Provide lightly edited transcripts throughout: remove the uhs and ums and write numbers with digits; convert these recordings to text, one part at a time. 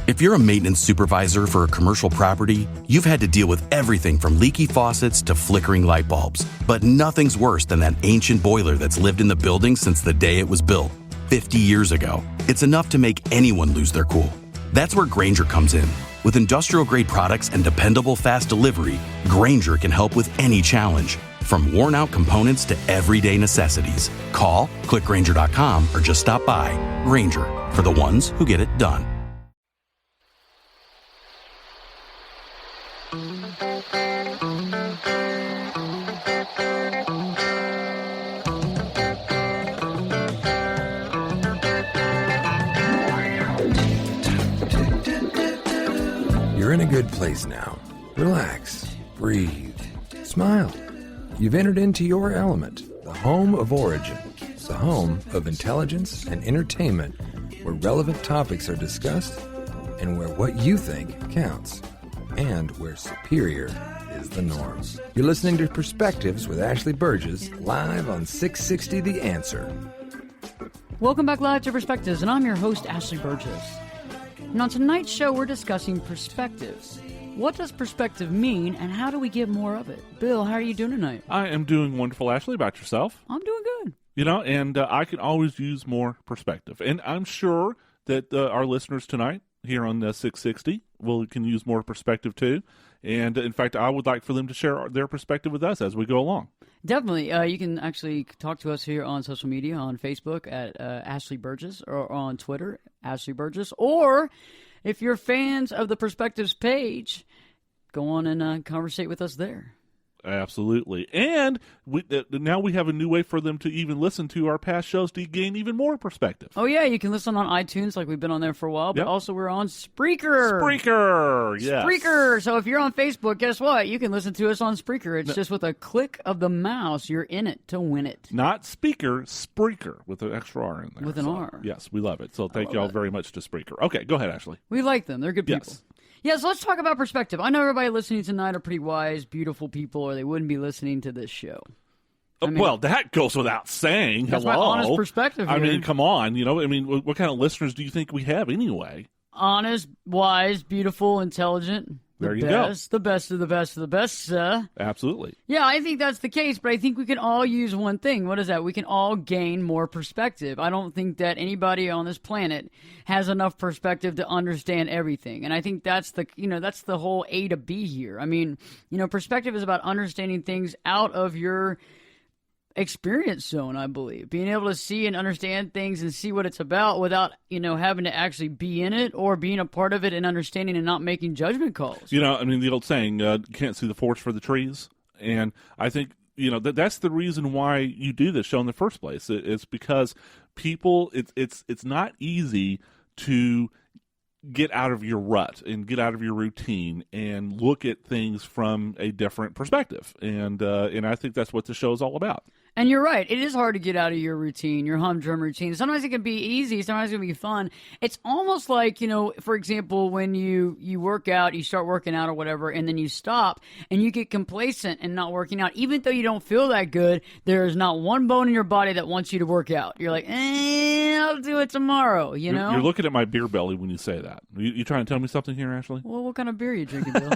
If you're a maintenance supervisor for a commercial property, you've had to deal with everything from leaky faucets to flickering light bulbs. But nothing's worse than that ancient boiler that's lived in the building since the day it was built, 50 years ago. It's enough to make anyone lose their cool. That's where Grainger comes in. With industrial-grade products and dependable fast delivery, Grainger can help with any challenge, from worn-out components to everyday necessities. Call, click Grainger.com, or just stop by. Grainger, for the ones who get it done. You're in a good place now. Relax, breathe, smile. You've entered into your element, the home of origin. It's the home of intelligence and entertainment, where relevant topics are discussed and where what you think counts, and where superior is the norm. You're listening to Perspectives with Ashley Burgess, live on 660 The Answer. Welcome back live to Perspectives, and I'm your host, Ashley Burgess. And on tonight's show, we're discussing perspectives. What does perspective mean, and how do we get more of it? Bill, how are you doing tonight? I am doing wonderful, Ashley. About yourself? I'm doing good. You know, and I can always use more perspective. And I'm sure that our listeners tonight here on 660 can use more perspective too. And in fact, I would like for them to share their perspective with us as we go along. Definitely. You can actually talk to us here on social media, on Facebook at Ashley Burgess, or on Twitter, Ashley Burgess. Or if you're fans of the Perspectives page, go on and conversate with us there. Absolutely. And now we have a new way for them to even listen to our past shows to gain even more perspective. Oh, yeah. You can listen on iTunes like we've been on there for a while, but also we're on Spreaker. Spreaker, yes. Spreaker. So if you're on Facebook, guess what? You can listen to us on Spreaker. It's just with a click of the mouse, you're in it to win it. Not speaker, Spreaker, with an extra R in there. With an R. Yes, we love it. So thank you all very much to Spreaker. Okay, go ahead, Ashley. We like them. They're good people. Yes. Yeah, so let's talk about perspective. I know everybody listening tonight are pretty wise, beautiful people, or they wouldn't be listening to this show. Well, that goes without saying. That's Hello. my honest perspective here. I mean, come on. You know, I mean, what kind of listeners do you think we have anyway? Honest, wise, beautiful, intelligent. There you go. The best of the best of the best. Absolutely. Yeah, I think that's the case, but I think we can all use one thing. What is that? We can all gain more perspective. I don't think that anybody on this planet has enough perspective to understand everything. And I think that's the whole A to B here. I mean, perspective is about understanding things out of your experience zone, I believe. Being able to see and understand things and see what it's about without, having to actually be in it or being a part of it and understanding and not making judgment calls. You know, I mean, the old saying, you can't see the forest for the trees. And I think, that's the reason why you do this show in the first place. It's because people, it's not easy to get out of your rut and get out of your routine and look at things from a different perspective. And I think that's what the show is all about. And you're right. It is hard to get out of your routine, your humdrum routine. Sometimes it can be easy. Sometimes it can be fun. It's almost like, for example, when you work out, you start working out or whatever, and then you stop and you get complacent and not working out. Even though you don't feel that good, there is not one bone in your body that wants you to work out. You're like, I'll do it tomorrow, You're looking at my beer belly when you say that. You trying to tell me something here, Ashley? Well, what kind of beer are you drinking, Bill?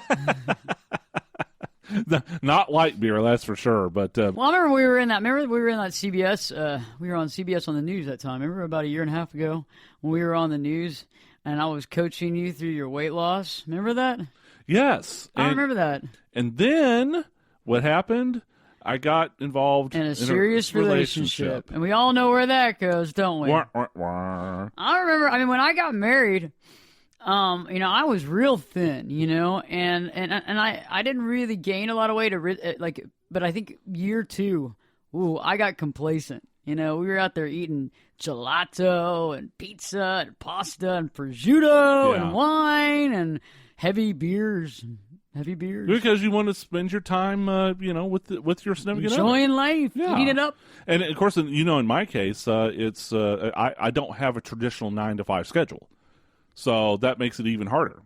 Not light beer, that's for sure. But well, I remember we were in that CBS. We were on CBS on the news that time. Remember about a year and a half ago when we were on the news and I was coaching you through your weight loss. Remember that? Yes, I remember that. And then what happened? I got involved in a serious relationship, and we all know where that goes, don't we? Wah, wah, wah. I remember. I mean, when I got married. I was real thin, and I didn't really gain a lot of weight, but I think year 2, I got complacent. We were out there eating gelato and pizza and pasta and prosciutto and wine and heavy beers. Because you want to spend your time, with your significant other. Enjoying life, eating it up. And of course, in my case, it's I don't have a traditional 9 to 5 schedule. So that makes it even harder.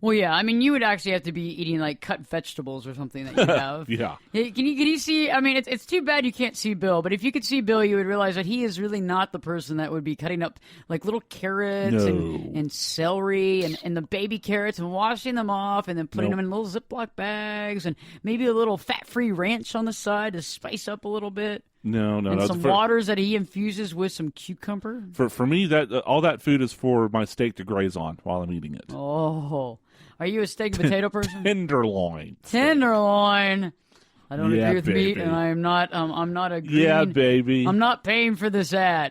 Well, yeah. I mean, you would actually have to be eating like cut vegetables or something that you have. Yeah. Hey, can you see? I mean, it's too bad you can't see Bill. But if you could see Bill, you would realize that he is really not the person that would be cutting up like little carrots and celery and the baby carrots and washing them off and then putting them in little Ziploc bags and maybe a little fat-free ranch on the side to spice up a little bit. No. And some waters that he infuses with some cucumber. For me, that all that food is for my steak to graze on while I'm eating it. Oh, are you a steak and potato person? Tenderloin. Tenderloin. I don't agree with baby. meat, and I'm not agreeing. Yeah, baby. I'm not paying for this ad.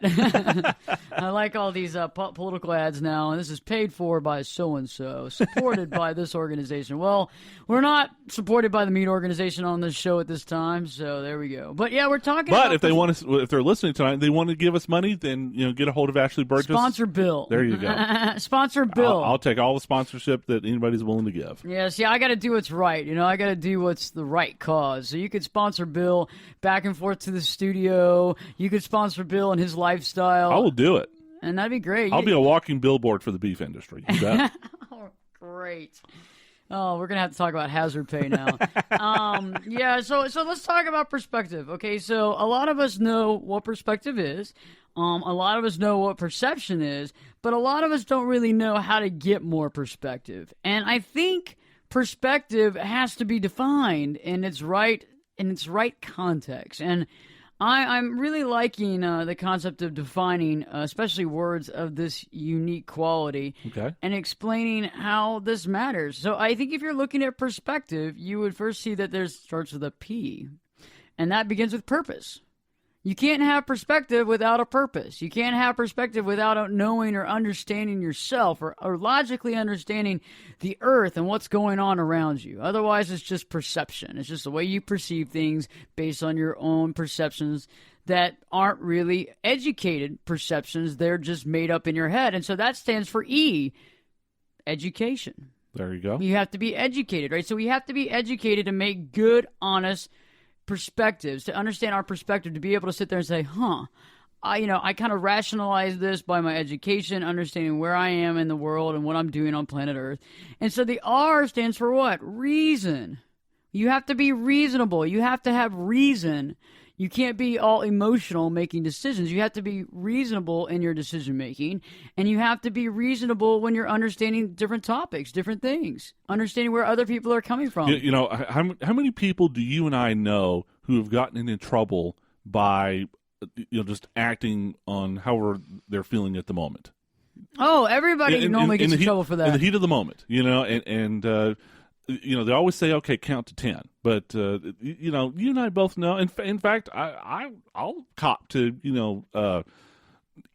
I like all these political ads now, and this is paid for by so-and-so, supported by this organization. Well, we're not supported by the meat organization on this show at this time, so there we go. But yeah, we're talking about... But if they're listening tonight and they want to give us money, then get a hold of Ashley Burgess. Sponsor Bill. There you go. Sponsor Bill. I'll take all the sponsorship that anybody's willing to give. Yeah, see, I got to do what's right. I got to do what's the right cause. So you could sponsor Bill back and forth to the studio. You could sponsor Bill and his lifestyle. I will do it. And that'd be great. I'll be a walking billboard for the beef industry. You bet. Oh, great. Oh, we're going to have to talk about hazard pay now. Yeah, so let's talk about perspective. Okay, so a lot of us know what perspective is. A lot of us know what perception is, but a lot of us don't really know how to get more perspective. And I think perspective has to be defined in its right context. And I'm really liking the concept of defining, especially words of this unique quality, and explaining how this matters. So I think if you're looking at perspective, you would first see that there starts with a P, and that begins with purpose. You can't have perspective without a purpose. You can't have perspective without knowing or understanding yourself or logically understanding the earth and what's going on around you. Otherwise, it's just perception. It's just the way you perceive things based on your own perceptions that aren't really educated perceptions. They're just made up in your head. And so that stands for E, education. There you go. You have to be educated, right? So we have to be educated to make good, honest perspectives, to understand our perspective, to be able to sit there and say, I kind of rationalize this by my education, understanding where I am in the world and what I'm doing on planet Earth. And so the R stands for what? Reason. You have to be reasonable. You have to have reason. You can't be all emotional making decisions. You have to be reasonable in your decision making, and you have to be reasonable when you're understanding different topics, different things, understanding where other people are coming from. How many people do you and I know who have gotten into trouble by just acting on however they're feeling at the moment? Oh, everybody normally gets in trouble for that. In the heat of the moment, they always say, okay, count to 10. But, you and I both know. In fact, I'll cop to,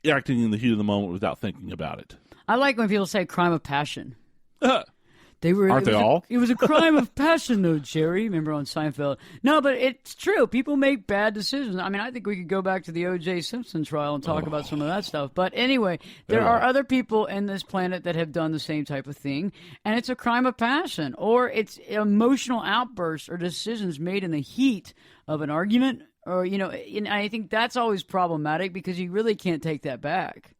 acting in the heat of the moment without thinking about it. I like when people say crime of passion. Aren't they all? It was a crime of passion, though, Jerry. Remember on Seinfeld? No, but it's true. People make bad decisions. I mean, I think we could go back to the O.J. Simpson trial and talk about some of that stuff. But anyway, there are other people in this planet that have done the same type of thing, and it's a crime of passion, or it's emotional outbursts or decisions made in the heat of an argument, or and I think that's always problematic because you really can't take that back.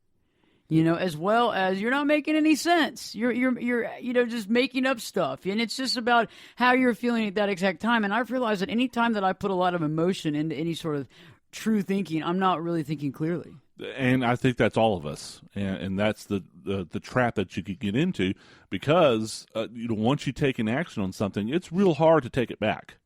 As well as you're not making any sense. You're just making up stuff. And it's just about how you're feeling at that exact time. And I've realized that any time that I put a lot of emotion into any sort of true thinking, I'm not really thinking clearly. And I think that's all of us. And that's the trap that you could get into because, once you take an action on something, it's real hard to take it back.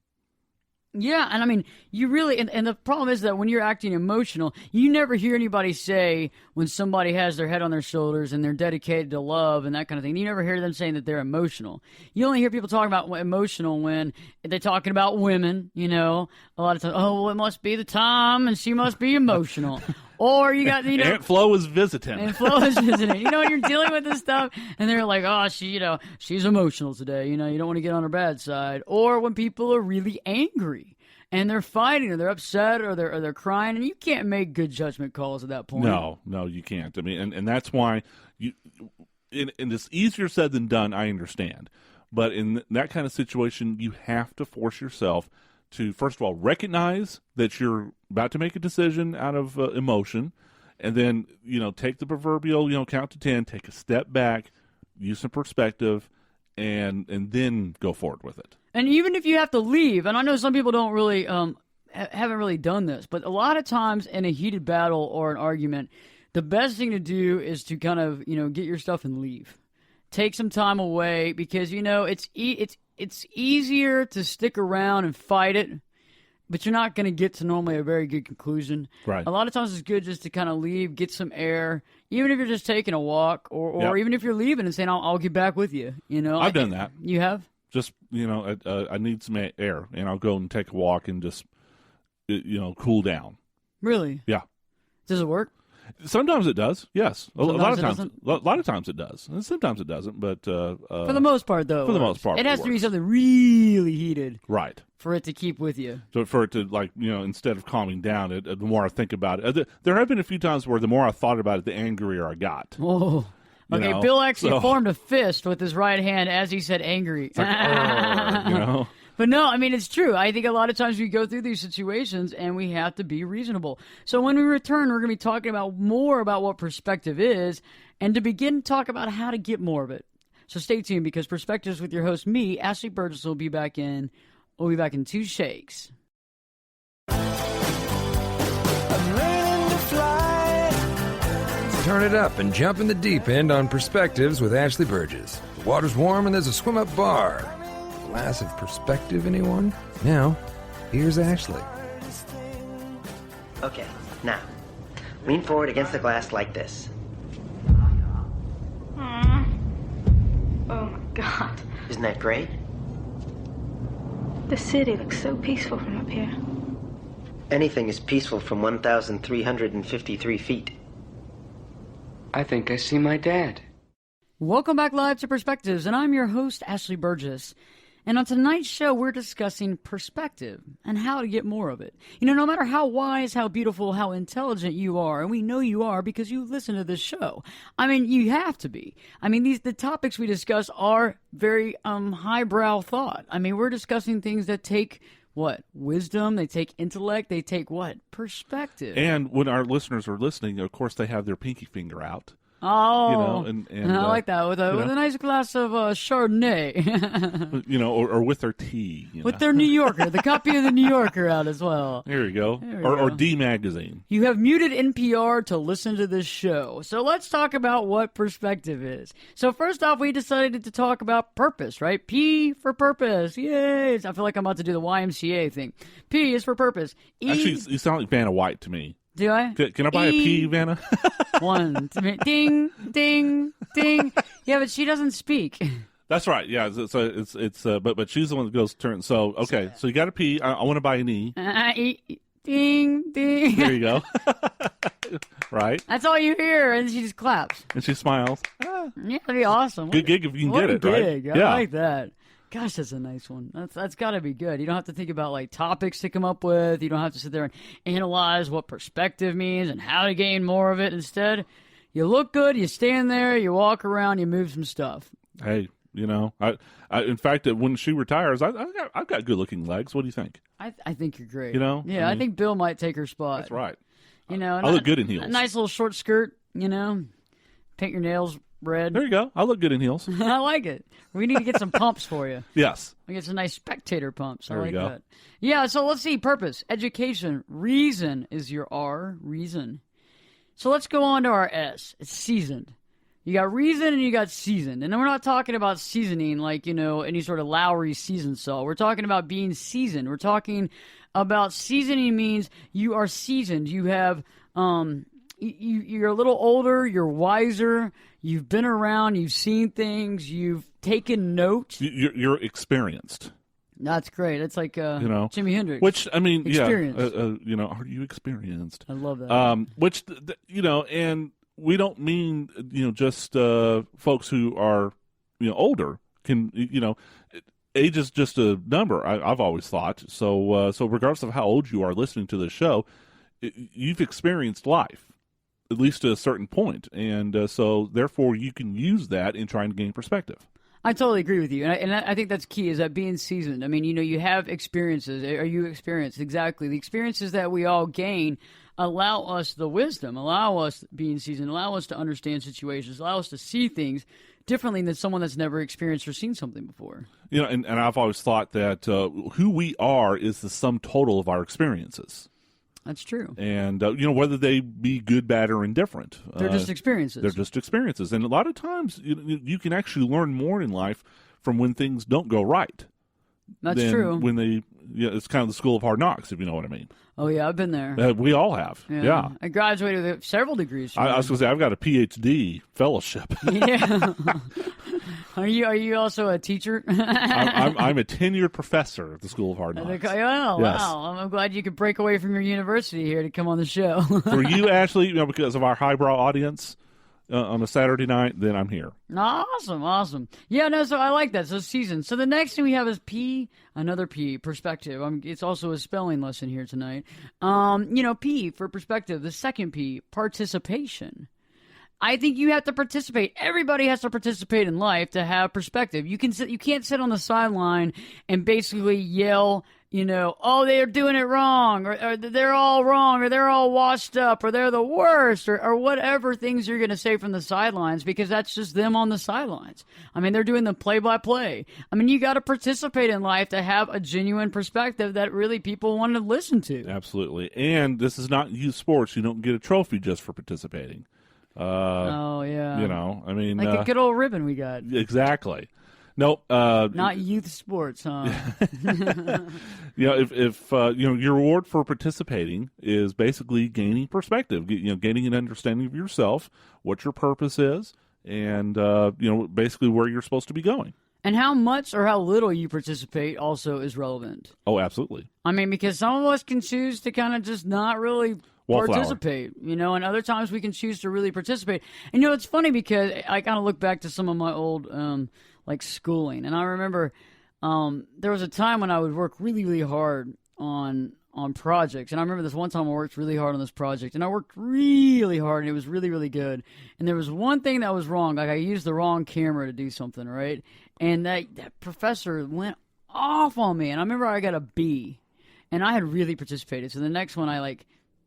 Yeah, and I mean, you really, and the problem is that when you're acting emotional, you never hear anybody say when somebody has their head on their shoulders and they're dedicated to love and that kind of thing, you never hear them saying that they're emotional. You only hear people talking about emotional when they're talking about women, a lot of times, it must be the time and she must be emotional. Or you got, Aunt Flo is visiting. Aunt Flo is visiting. You're dealing with this stuff, and they're like, she's emotional today. You don't want to get on her bad side. Or when people are really angry, and they're fighting, or they're upset, or they're crying, and you can't make good judgment calls at that point. No, you can't. I mean, and that's why and it's easier said than done, I understand. But in that kind of situation, you have to force yourself to, first of all, recognize that you're about to make a decision out of emotion, and then, take the proverbial, count to 10, take a step back, use some perspective, and then go forward with it. And even if you have to leave, and I know some people don't really haven't really done this, but a lot of times in a heated battle or an argument, the best thing to do is to kind of get your stuff and leave. Take some time away because it's easier to stick around and fight it, but you're not going to get to normally a very good conclusion. Right. A lot of times it's good just to kind of leave, get some air, even if you're just taking a walk or even if you're leaving and saying, I'll get back with you. I've done that. You have? Just, I need some air, and I'll go and take a walk and just, cool down. Really? Yeah. Does it work? Sometimes it does, yes. A lot of times it does. And sometimes it doesn't, but... for the most part, though. For the most part. It has to be something really heated. Right. For it to keep with you. So for it to, instead of calming down, the more I think about it... there have been a few times where the more I thought about it, the angrier I got. Oh. Okay, Bill actually formed a fist with his right hand as he said angry. It's like, But no, I mean, it's true. I think a lot of times we go through these situations and we have to be reasonable. So when we return, we're going to be talking more about what perspective is and to begin to talk about how to get more of it. So stay tuned because Perspectives with your host, me, Ashley Burgess, will be back in. We'll be back in 2 shakes. Turn it up and jump in the deep end on Perspectives with Ashley Burgess. The water's warm and there's a swim-up bar. Glass of perspective, anyone? Now, here's Ashley. Okay, now, lean forward against the glass like this. Oh my God. Isn't that great? The city looks so peaceful from up here. Anything is peaceful from 1,353 feet. I think I see my dad. Welcome back live to Perspectives, and I'm your host, Ashley Burgess. And on tonight's show, we're discussing perspective and how to get more of it. No matter how wise, how beautiful, how intelligent you are, and we know you are because you listen to this show. I mean, you have to be. I mean, the topics we discuss are very highbrow thought. I mean, we're discussing things that take what? Wisdom. They take intellect. They take what? Perspective. And when our listeners are listening, of course, they have their pinky finger out. Oh, and I like that with a nice glass of Chardonnay, or with their tea, with their New Yorker, the copy of the New Yorker out as well. There you go, or D Magazine. You have muted NPR to listen to this show, so let's talk about what perspective is. So first off, we decided to talk about purpose, right? P for purpose, yay! I feel like I'm about to do the YMCA thing. P is for purpose. E... Actually, you sound like Vanna White to me. Do I? Can I buy a pea, Vanna? 1, 2, ding, ding, ding. Yeah, but she doesn't speak. That's right. Yeah. So it's but she's the one that goes turn. So okay. So you got a pea. I want to buy an E. Ding, ding. There you go. Right. That's all you hear, and she just claps. And she smiles. Yeah, that'd be awesome. Good gig if you can get it. Gig. Right. I like that. Gosh, that's a nice one. That's got to be good. You don't have to think about like topics to come up with. You don't have to sit there and analyze what perspective means and how to gain more of it. Instead, you look good, you stand there, you walk around, you move some stuff. Hey, I in fact, when she retires, I've got good looking legs. What do you think? I think you're great. Yeah, I think Bill might take her spot. That's right. I look good in heels. A nice little short skirt. Paint your nails red. There you go. I look good in heels. I like it. We need to get some pumps for you. Yes. We get some nice spectator pumps. There I like we go. that. Yeah, so let's see. Purpose, education, reason is your R, reason. So let's go on to our S. It's seasoned. You got reason and you got seasoned. And then we're not talking about seasoning like, any sort of Lowry seasoned salt. We're talking about being seasoned. We're talking about seasoning means you are seasoned. You have, you're a little older, you're wiser, you've been around, you've seen things, you've taken note. You're experienced. That's great. It's like Jimi Hendrix. Which, I mean, experience. Are you experienced? I love that. Which, and we don't mean, just folks who are, older can, age is just a number, I've always thought. So regardless of how old you are listening to the show, you've experienced life, at least to a certain point. And so therefore you can use that in trying to gain perspective. I totally agree with you. And I think that's key, is that being seasoned. I mean, you have experiences. Are you experienced? Exactly. The experiences that we all gain allow us the wisdom, allow us being seasoned, allow us to understand situations, allow us to see things differently than someone that's never experienced or seen something before. You know, and I've always thought that who we are is the sum total of our experiences. That's true. And, you know, whether they be good, bad, or indifferent. They're just experiences. They're just experiences. And a lot of times you can actually learn more in life from when things don't go right. That's true. When they, it's kind of the school of hard knocks, if you know what I mean. Oh, yeah, I've been there. We all have. Yeah. I graduated with several degrees. I was going to say, I've got a PhD fellowship. Yeah. Are you also a teacher? I'm a tenured professor at the School of Hard Knocks. Oh, Yes. Wow. I'm glad you could break away from your university here to come on the show. For you, Ashley, because of our highbrow audience on a Saturday night, then I'm here. Awesome. Yeah, no, so I like that. So season. So the next thing we have is P, another P, perspective. It's also a spelling lesson here tonight. P for perspective. The second P, participation. I think you have to participate. Everybody has to participate in life to have perspective. You can't sit on the sideline and basically yell, oh, they're doing it wrong, or they're all wrong, or they're all washed up, or they're the worst, or whatever things you're going to say from the sidelines, because that's just them on the sidelines. I mean, they're doing the play-by-play. I mean, you got to participate in life to have a genuine perspective that really people want to listen to. Absolutely. And this is not youth sports. You don't get a trophy just for participating. Oh, yeah. I mean... Like the good old ribbon we got. Exactly. Nope. Not youth sports, huh? If your reward for participating is basically gaining perspective, gaining an understanding of yourself, what your purpose is, and basically where you're supposed to be going. And how much or how little you participate also is relevant. Oh, absolutely. I mean, because some of us can choose to kind of just not really participate, and other times we can choose to really participate. And, it's funny because I kind of look back to some of my old, schooling. And I remember there was a time when I would work really, really hard on projects. And I remember this one time I worked really hard on this project. And I worked really hard, and it was really, really good. And there was one thing that was wrong. Like, I used the wrong camera to do something, right? And that professor went off on me. And I remember I got a B. And I had really participated. So the next one I,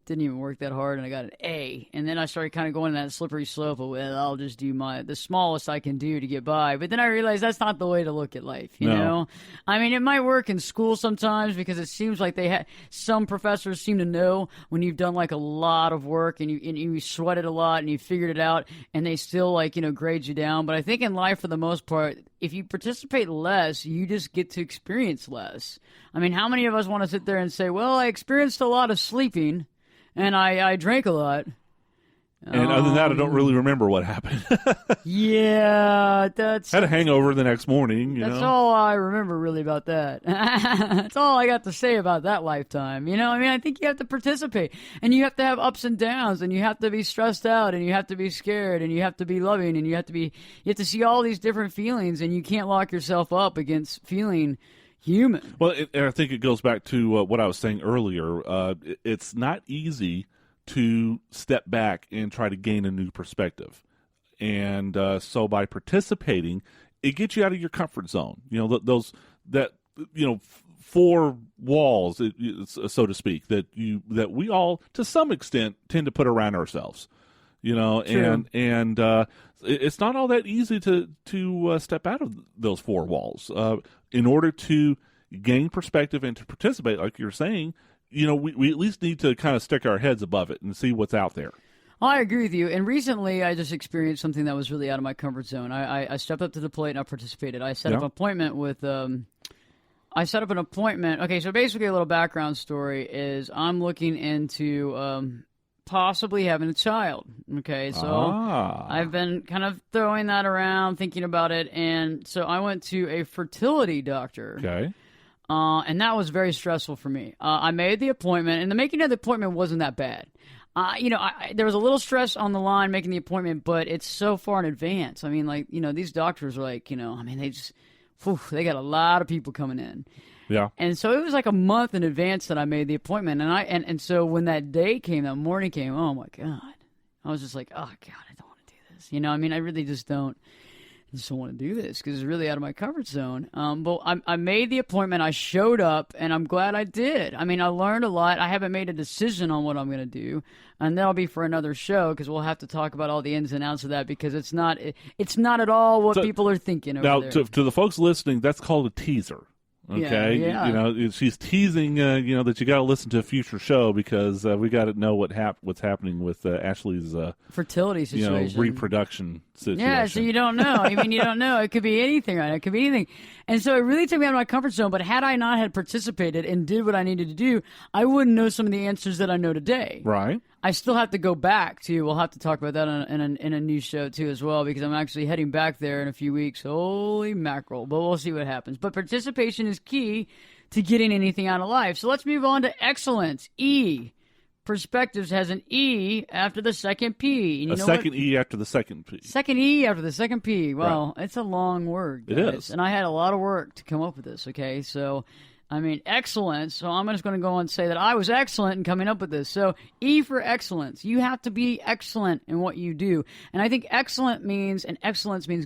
didn't even work that hard, and I got an A. And then I started kind of going that slippery slope of, I'll just do the smallest I can do to get by. But then I realized that's not the way to look at life, you know? I mean, it might work in school sometimes because it seems like some professors seem to know when you've done a lot of work and you sweated a lot and you figured it out, and they still grade you down. But I think in life, for the most part, if you participate less, you just get to experience less. I mean, how many of us want to sit there and say, well, I experienced a lot of sleeping, and I drank a lot. And other than that, I don't really remember what happened. Yeah, had a hangover the next morning. That's all I remember really about that. That's all I got to say about that lifetime. I think you have to participate, and you have to have ups and downs, and you have to be stressed out, and you have to be scared, and you have to be loving, and you have to see all these different feelings, and you can't lock yourself up against feeling human. Well, and I think it goes back to what I was saying earlier. It's not easy to step back and try to gain a new perspective. And so by participating, it gets you out of your comfort zone. Four walls, so to speak, that we all, to some extent, tend to put around ourselves. True. And it's not all that easy to step out of those four walls. In order to gain perspective and to participate, like you're saying, we at least need to kind of stick our heads above it and see what's out there. I agree with you. And recently, I just experienced something that was really out of my comfort zone. I stepped up to the plate and I participated. I set up an appointment with. Okay, so basically, a little background story is I'm looking into possibly having a child. Okay, so I've been kind of throwing that around, thinking about it, and so I went to a fertility doctor. Okay. And that was very stressful for me. I made the appointment, and the making of the appointment wasn't that bad. There was a little stress on the line making the appointment, but it's so far in advance. I mean, these doctors are they got a lot of people coming in. Yeah. And so it was a month in advance that I made the appointment. And so when that day came, that morning came, oh my God. I was just like, oh God, I don't want to do this. I really just don't. just don't want to do this because it's really out of my comfort zone. But I made the appointment. I showed up, and I'm glad I did. I mean, I learned a lot. I haven't made a decision on what I'm going to do, and that'll be for another show because we'll have to talk about all the ins and outs of that because it's not at all what people are thinking over now, there. to the folks listening, that's called a teaser. Okay, Yeah. You know, she's teasing, that you got to listen to a future show because we got to know what's happening with Ashley's fertility situation, reproduction situation. Yeah, so you don't know. I mean, you don't know. It could be anything, right? It could be anything. And so it really took me out of my comfort zone. But had I not had participated and did what I needed to do, I wouldn't know some of the answers that I know today. Right. I still have to go back to. We'll have to talk about that in a new show too as well because I'm actually heading back there in a few weeks. Holy mackerel! But we'll see what happens. But participation is key to getting anything out of life. So let's move on to excellence. E. Perspectives has an E after the second P. And a second E after the second P. Second E after the second P. Well, right. It's a long word, guys. It is. And I had a lot of work to come up with this, okay? So, I mean, excellence. So I'm just going to go and say that I was excellent in coming up with this. So E for excellence. You have to be excellent in what you do. And I think excellence means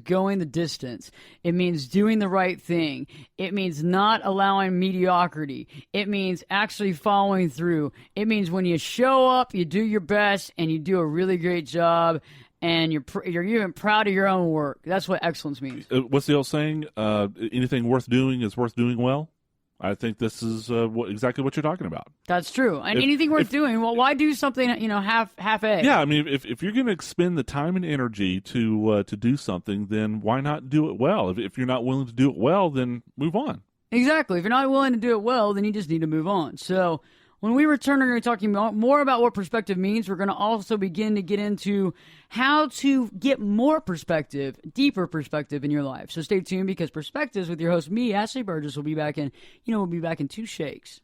going the distance. It means doing the right thing. It means not allowing mediocrity. It means actually following through. It means when you show up, you do your best and you do a really great job. And you're even proud of your own work. That's what excellence means. What's the old saying? Anything worth doing is worth doing well. I think this is exactly what you're talking about. That's true. And anything worth doing, well, why do something, half-a? Yeah, I mean, if you're going to expend the time and energy to do something, then why not do it well? If you're not willing to do it well, then move on. Exactly. If you're not willing to do it well, then you just need to move on. So when we return, we're going to be talking more about what perspective means. We're going to also begin to get into how to get more perspective, deeper perspective in your life. So stay tuned because Perspectives with your host, me, Ashley Burgess, will be back in, we'll be back in 2 shakes.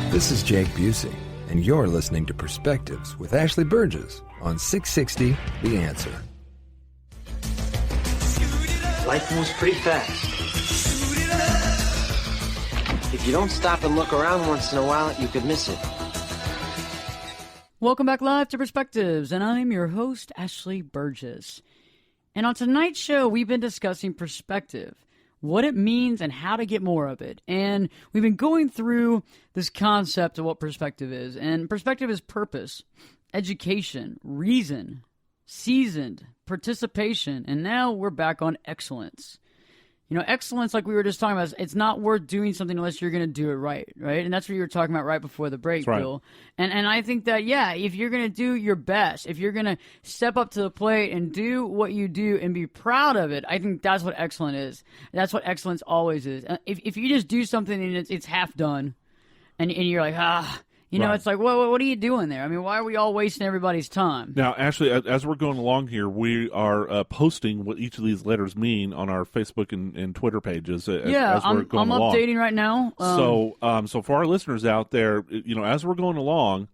This is Jake Busey, and you're listening to Perspectives with Ashley Burgess on 660 The Answer. Life moves pretty fast. If you don't stop and look around once in a while, you could miss it. Welcome back live to Perspectives, and I'm your host, Ashley Burgess. And on tonight's show, we've been discussing perspective, what it means and how to get more of it. And we've been going through this concept of what perspective is. And perspective is purpose, education, reason, seasoned, participation, and now we're back on excellence. Excellence, like we were just talking about, it's not worth doing something unless you're going to do it right? And that's what you were talking about right before the break, right. Bill. And I think that, if you're going to do your best, if you're going to step up to the plate and do what you do and be proud of it, I think that's what excellence is. That's what excellence always is. If you just do something and it's half done, and you're like, right. It's like, what are you doing there? I mean, why are we all wasting everybody's time? Now, Ashley, as we're going along here, we are posting what each of these letters mean on our Facebook and Twitter pages. As we're going along. Updating right now. So for our listeners out there, as we're going along,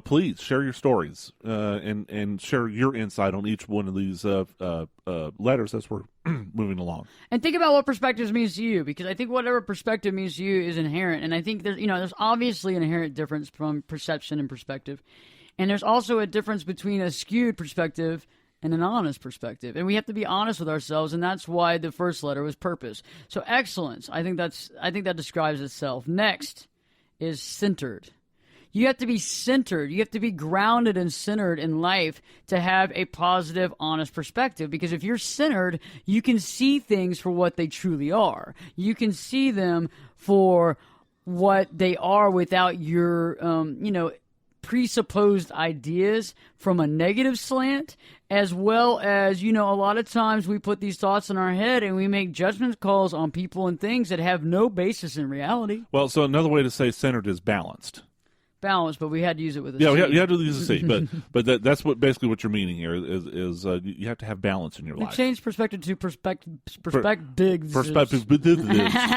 please share your stories and share your insight on each one of these letters as we're moving along. And think about what perspective means to you, because I think whatever perspective means to you is inherent. And I think there's obviously an inherent difference from perception and perspective. And there's also a difference between a skewed perspective and an honest perspective. And we have to be honest with ourselves, and that's why the first letter was purpose. So excellence, I think that describes itself. Next is centered. You have to be centered. You have to be grounded and centered in life to have a positive, honest perspective. Because if you're centered, you can see things for what they truly are. You can see them for what they are without your, presupposed ideas from a negative slant, as well as, a lot of times we put these thoughts in our head and we make judgment calls on people and things that have no basis in reality. Well, so another way to say centered is balanced. Balance, but we had to use it with a C. Yeah, you had to use a C, but that's basically what you're meaning here is you have to have balance in your life. Change perspective to perspectives.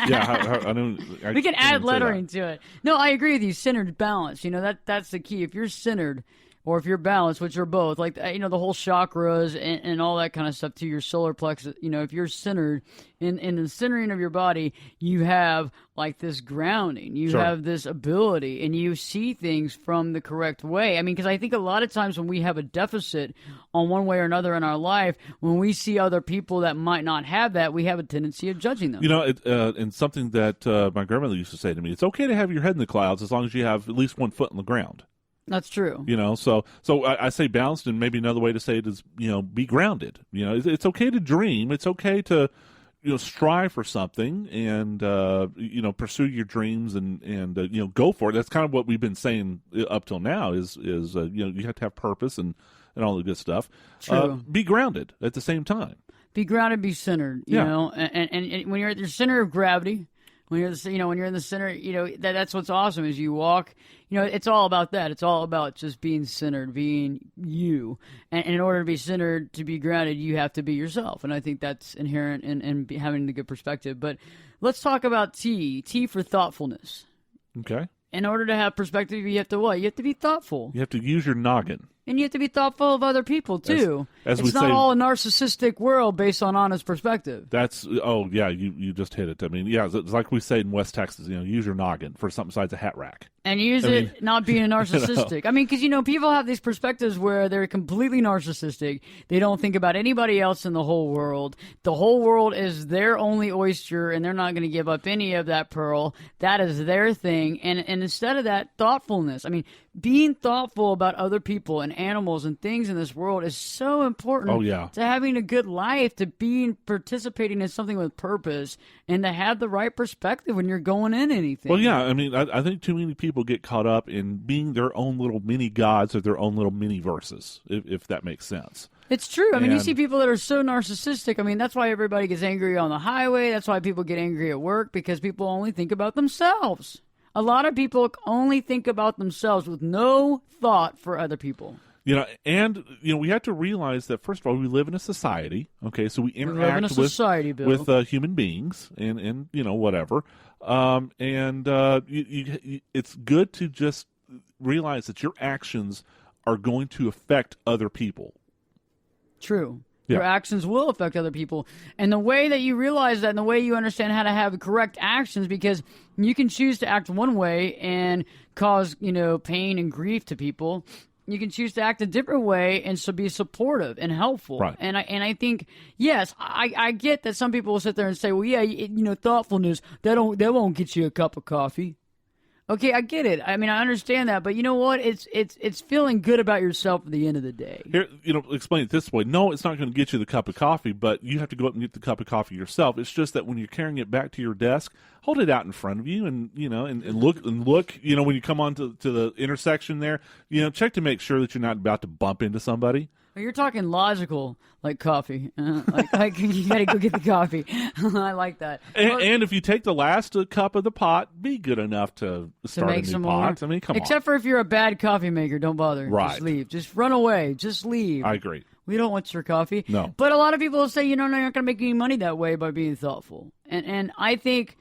Yeah, we can add lettering to it. No, I agree with you. Centered balance. That's the key. If you're centered, or if you're balanced, which are both, like, the whole chakras and all that kind of stuff to your solar plexus. If you're centered in the centering of your body, you have like this grounding, you have this ability, and you see things from the correct way. I mean, because I think a lot of times when we have a deficit on one way or another in our life, when we see other people that might not have that, we have a tendency of judging them. And something that my grandmother used to say to me, it's okay to have your head in the clouds as long as you have at least 1 foot in the ground. That's true. So I say balanced, and maybe another way to say it is, be grounded. It's okay to dream. It's okay to, strive for something and, pursue your dreams and go for it. That's kind of what we've been saying up till now is you have to have purpose and all the good stuff. True. Be grounded at the same time. Be grounded, be centered, you know, and when you're at your center of gravity, when you're in the center, that's what's awesome is you walk, it's all about that. It's all about just being centered, being you. And in order to be centered, to be grounded, you have to be yourself. And I think that's inherent in having the good perspective. But let's talk about T for thoughtfulness. Okay. In order to have perspective, you have to what? You have to be thoughtful. You have to use your noggin. And you have to be thoughtful of other people, too. As it's not all a narcissistic world based on honest perspective. You just hit it. I mean, it's like we say in West Texas, use your noggin for something besides a hat rack. And use it not being narcissistic. I mean, because, people have these perspectives where they're completely narcissistic. They don't think about anybody else in the whole world. The whole world is their only oyster, and they're not going to give up any of that pearl. That is their thing. And instead of that, thoughtfulness. I mean, being thoughtful about other people and animals and things in this world is so important to having a good life, to participating in something with purpose, and to have the right perspective when you're going in anything. Well, yeah, I mean, I think too many people get caught up in being their own little mini gods or their own little mini verses, if that makes sense. It's true. I mean, you see people that are so narcissistic. I mean, that's why everybody gets angry on the highway. That's why people get angry at work, because people only think about themselves. A lot of people only think about themselves with no thought for other people. We have to realize that, first of all, we live in a society, okay? So we interact with human beings and whatever. It's good to just realize that your actions are going to affect other people. True. Your actions will affect other people. And the way that you realize that and the way you understand how to have correct actions, because you can choose to act one way and cause, pain and grief to people. You can choose to act a different way and so be supportive and helpful. Right. And I think, yes, I get that some people will sit there and say, well, yeah, thoughtfulness, that won't get you a cup of coffee. Okay, I get it. I mean, I understand that, but you know what? It's feeling good about yourself at the end of the day. Here, explain it this way. No, it's not going to get you the cup of coffee, but you have to go up and get the cup of coffee yourself. It's just that when you're carrying it back to your desk, hold it out in front of you, and look. When you come on to the intersection there, check to make sure that you're not about to bump into somebody. You're talking logical, like coffee. Like you got to go get the coffee. I like that. And if you take the last cup of the pot, be good enough to start make a new some pot. more. I mean, come Except for if you're a bad coffee maker, don't bother. Right. Just leave. Just run away. Just leave. I agree. We don't want your coffee. No. But a lot of people will say, no, you're not going to make any money that way by being thoughtful. And I think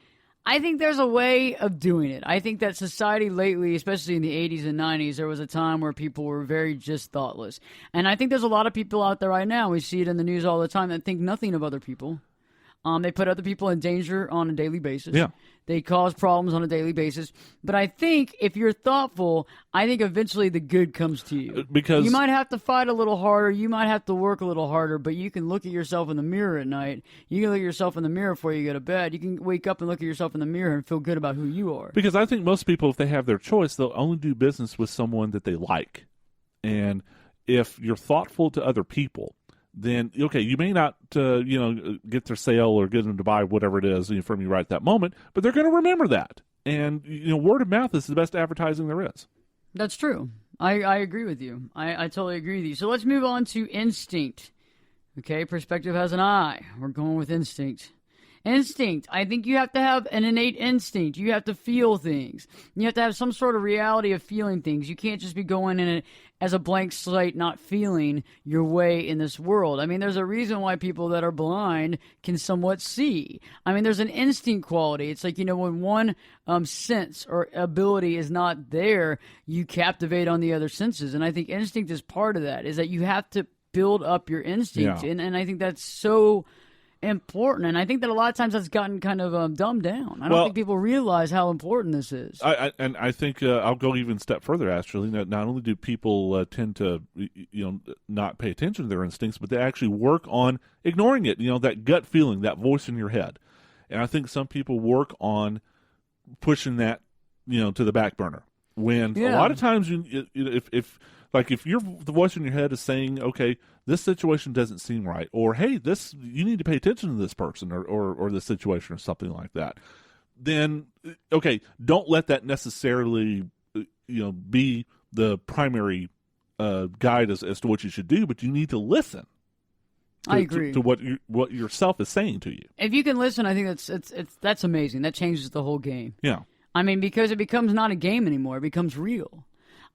there's a way of doing it. I think that society lately, especially in the 80s and 90s, there was a time where people were very just thoughtless. And I think there's a lot of people out there right now, we see it in the news all the time, that think nothing of other people. They put other people in danger on a daily basis. Yeah. They cause problems on a daily basis. But I think if you're thoughtful, I think eventually the good comes to you. Because you might have to fight a little harder. You might have to work a little harder, but you can look at yourself in the mirror at night. You can look at yourself in the mirror before you go to bed. You can wake up and look at yourself in the mirror and feel good about who you are. Because I think most people, if they have their choice, they'll only do business with someone that they like. And if you're thoughtful to other people, then, okay, you may not, get their sale or get them to buy whatever it is from you right at that moment, but they're going to remember that. And, word of mouth is the best advertising there is. That's true. I agree with you. I totally agree with you. So let's move on to instinct. Okay, perspective has an I. We're going with instinct. Instinct. I think you have to have an innate instinct. You have to feel things. You have to have some sort of reality of feeling things. You can't just be going in it as a blank slate, not feeling your way in this world. I mean, there's a reason why people that are blind can somewhat see. I mean, there's an instinct quality. It's like, when one sense or ability is not there, you captivate on the other senses. And I think instinct is part of that, is that you have to build up your instinct. Yeah. And I think that's so important, and I think that a lot of times that's gotten kind of dumbed down. I don't think people realize how important this is. I think I'll go even a step further. Actually, not only do people tend to not pay attention to their instincts, but they actually work on ignoring it. That gut feeling, that voice in your head, and I think some people work on pushing that to the back burner. When a lot of times, if the voice in your head is saying, okay, this situation doesn't seem right, or hey, you need to pay attention to this person or this situation or something like that, then okay, don't let that necessarily be the primary guide as to what you should do, but you need to listen. I agree to what yourself is saying to you. If you can listen, I think that's amazing. That changes the whole game. Yeah, I mean, because it becomes not a game anymore; it becomes real.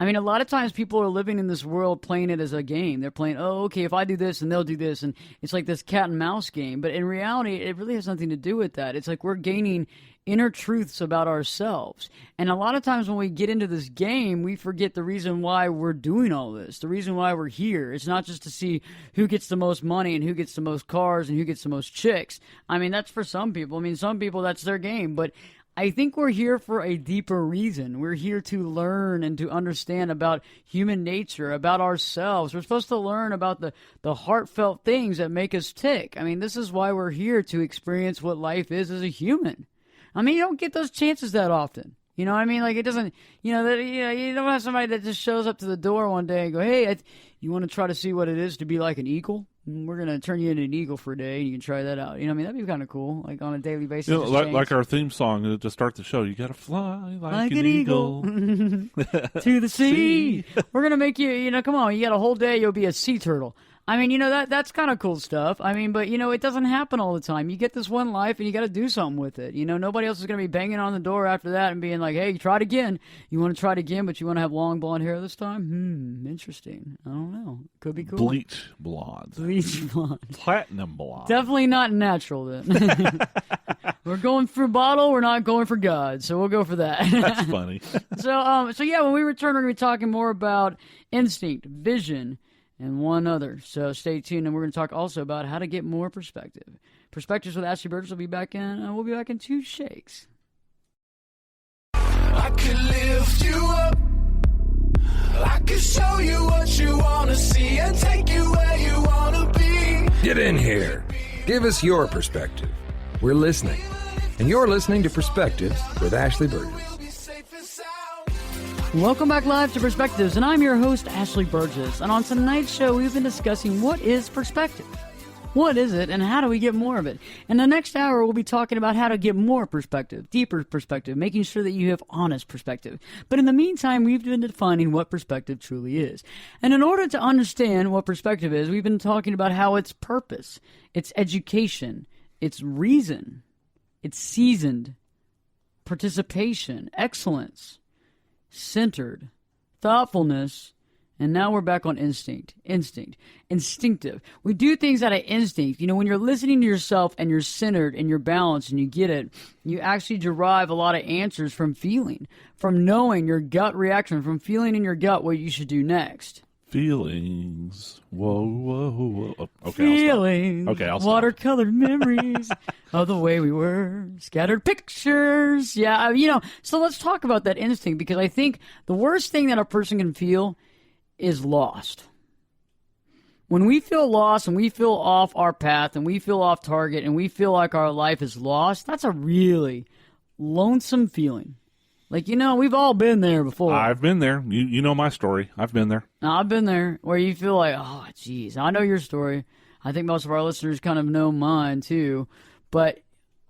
I mean, a lot of times people are living in this world playing it as a game. They're playing, okay, if I do this and they'll do this, and it's like this cat and mouse game. But in reality, it really has nothing to do with that. It's like we're gaining inner truths about ourselves. And a lot of times when we get into this game, we forget the reason why we're doing all this, the reason why we're here. It's not just to see who gets the most money and who gets the most cars and who gets the most chicks. I mean, that's for some people. I mean, some people, that's their game. But I think we're here for a deeper reason. We're here to learn and to understand about human nature, about ourselves. We're supposed to learn about the heartfelt things that make us tick. I mean, this is why we're here, to experience what life is as a human. I mean, you don't get those chances that often. You know what I mean? Like, it doesn't, you don't have somebody that just shows up to the door one day and go, hey, you want to try to see what it is to be like an eagle? We're going to turn you into an eagle for a day, and you can try that out. You know what I mean? That'd be kind of cool, like on a daily basis. Like our theme song to start the show, you got to fly like an eagle. To the sea. We're going to make you, come on, you got a whole day, you'll be a sea turtle. I mean, that's kind of cool stuff. I mean, but, it doesn't happen all the time. You get this one life, and you got to do something with it. Nobody else is going to be banging on the door after that and being like, hey, try it again. You want to try it again, but you want to have long blonde hair this time? Interesting. I don't know. Could be cool. Bleach blonde. Bleach blonde. Platinum blonde. Definitely not natural, then. We're going for bottle. We're not going for God, so we'll go for that. That's funny. So yeah, when we return, we're going to be talking more about instinct, vision, and one other. So stay tuned, and we're going to talk also about how to get more perspective. Perspectives with Ashley Burgess will be back in. We'll be back in 2 shakes. I could lift you up. I could show you what you want to see and take you where you want to be. Get in here. Give us your perspective. We're listening. And you're listening to Perspectives with Ashley Burgess. Welcome back live to Perspectives, and I'm your host, Ashley Burgess. And on tonight's show, we've been discussing what is perspective. What is it, and how do we get more of it? In the next hour, we'll be talking about how to get more perspective, deeper perspective, making sure that you have honest perspective. But in the meantime, we've been defining what perspective truly is. And in order to understand what perspective is, we've been talking about how it's purpose, it's education, it's reason, it's seasoned, participation, excellence, centered, thoughtfulness, and now we're back on instinctive. We do things out of instinct. When you're listening to yourself and you're centered and you're balanced and you get it, you actually derive a lot of answers from feeling, from knowing your gut reaction, from feeling in your gut what you should do next. Feelings. Whoa, whoa, whoa. Okay, Feelings. I'll stop. Watercolored memories of the way we were. Scattered pictures. Yeah, so let's talk about that instinct, because I think the worst thing that a person can feel is lost. When we feel lost and we feel off our path and we feel off target and we feel like our life is lost, that's a really lonesome feeling. Like, we've all been there before. I've been there. You know my story. I've been there. I've been there, where you feel like, oh, geez, I know your story. I think most of our listeners kind of know mine, too. But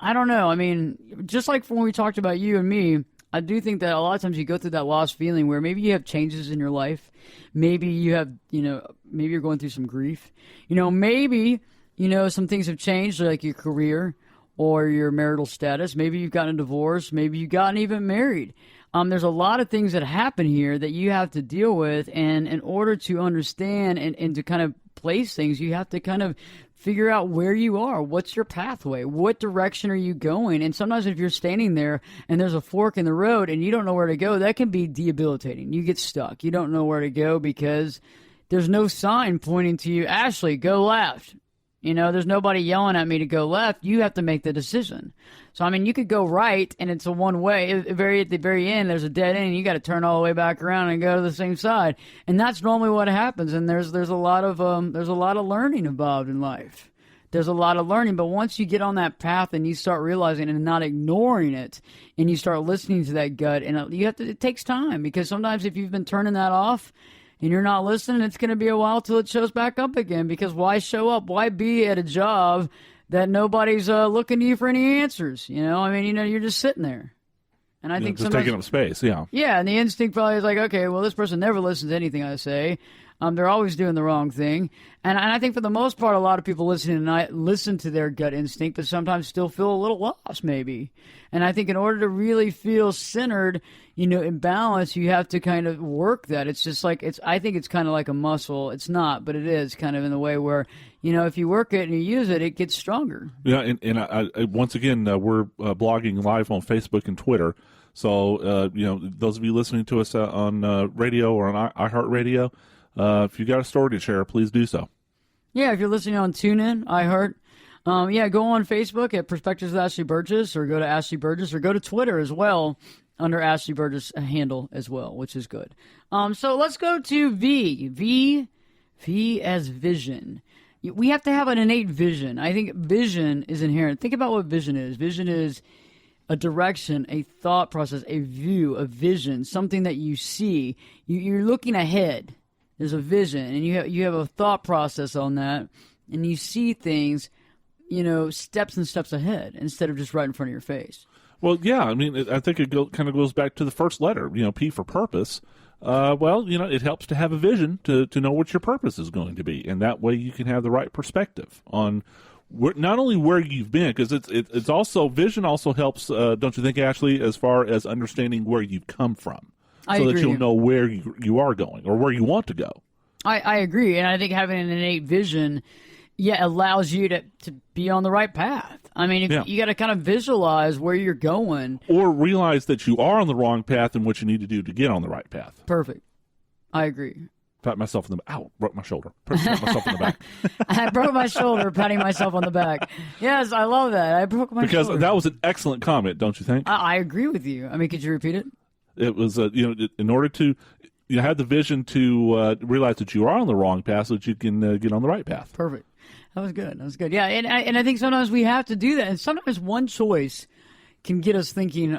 I don't know. I mean, just like when we talked about you and me, I do think that a lot of times you go through that lost feeling where maybe you have changes in your life. Maybe you have, maybe you're going through some grief. Maybe, some things have changed, like your career. or your marital status. Maybe you've gotten a divorce. Maybe you've gotten even married. There's a lot of things that happen here that you have to deal with, and in order to understand and to kind of place things, you have to kind of figure out where you are. What's your pathway? What direction are you going? And sometimes if you're standing there and there's a fork in the road and you don't know where to go, that can be debilitating. You get stuck. You don't know where to go because there's no sign pointing to you, Ashley, go left. There's nobody yelling at me to go left. You have to make the decision. So, I mean, you could go right, and it's a one-way. At the very end, there's a dead end, and you got to turn all the way back around and go to the same side. And that's normally what happens. And there's a lot of learning involved in life. There's a lot of learning, but once you get on that path and you start realizing and not ignoring it, and you start listening to that gut, and it takes time, because sometimes if you've been turning that off and you're not listening, it's going to be a while till it shows back up again. Because why show up? Why be at a job that nobody's looking to you for any answers? You're just sitting there. And I think just taking up space, yeah. Yeah, and the instinct probably is like, okay, well, this person never listens to anything I say. They're always doing the wrong thing. And I think for the most part, a lot of people listening tonight listen to their gut instinct, but sometimes still feel a little lost, maybe. And I think in order to really feel centered, in balance, you have to kind of work that. It's just like, I think it's kind of like a muscle. It's not, but it is kind of in the way where, if you work it and you use it, it gets stronger. Yeah, and I once again, we're blogging live on Facebook and Twitter. So, those of you listening to us on radio or on iHeartRadio, if you got a story to share, please do so. Yeah, if you're listening on TuneIn, iHeart, go on Facebook at Perspectives with Ashley Burgess, or go to Ashley Burgess, or go to Twitter as well under Ashley Burgess handle as well, which is good. So let's go to V. V as vision. We have to have an innate vision. I think vision is inherent. Think about what vision is. Vision is a direction, a thought process, a view, a vision, something that you see. You're looking ahead. There's a vision, and you have a thought process on that, and you see things, steps and steps ahead instead of just right in front of your face. Well, yeah, I mean, I think it kind of goes back to the first letter, P for purpose. It helps to have a vision to know what your purpose is going to be, and that way you can have the right perspective on not only where you've been, because it's also, vision also helps, don't you think, Ashley, as far as understanding where you've come from. I agree. That you'll know where you are going or where you want to go. I agree, and I think having an innate vision, allows you to be on the right path. I mean, you got to kind of visualize where you're going. Or realize that you are on the wrong path and what you need to do to get on the right path. Perfect. I agree. Pat myself in the back. Ow, broke my shoulder. Pat myself in the back. I broke my shoulder patting myself on the back. Yes, I love that. I broke my shoulder. Because that was an excellent comment, don't you think? I agree with you. I mean, could you repeat it? It was, in order to have the vision to realize that you are on the wrong path so that you can get on the right path. Perfect. That was good. Yeah, and I think sometimes we have to do that. And sometimes one choice can get us thinking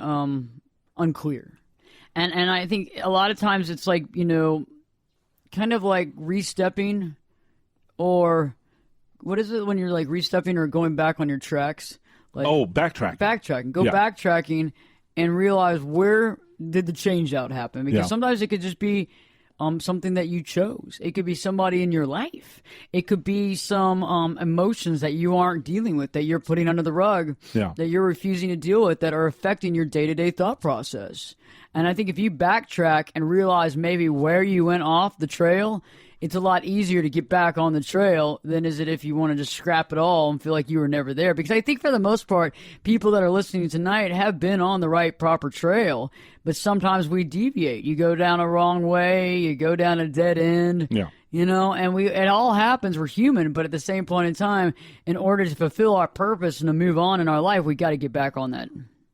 unclear. And I think a lot of times it's like, kind of like re-stepping, or what is it when you're like re-stepping or going back on your tracks? Like, backtracking. Backtracking and realize where did the change out happen? Because sometimes it could just be something that you chose. It could be somebody in your life. It could be some emotions that you aren't dealing with, that you're putting under the rug, that you're refusing to deal with, that are affecting your day-to-day thought process. And I think if you backtrack and realize maybe where you went off the trail, it's a lot easier to get back on the trail than is it if you want to just scrap it all and feel like you were never there. Because I think for the most part, people that are listening tonight have been on the right, proper trail, but sometimes we deviate. You go down a wrong way, you go down a dead end, and it all happens. We're human, but at the same point in time, in order to fulfill our purpose and to move on in our life, we got to get back on that.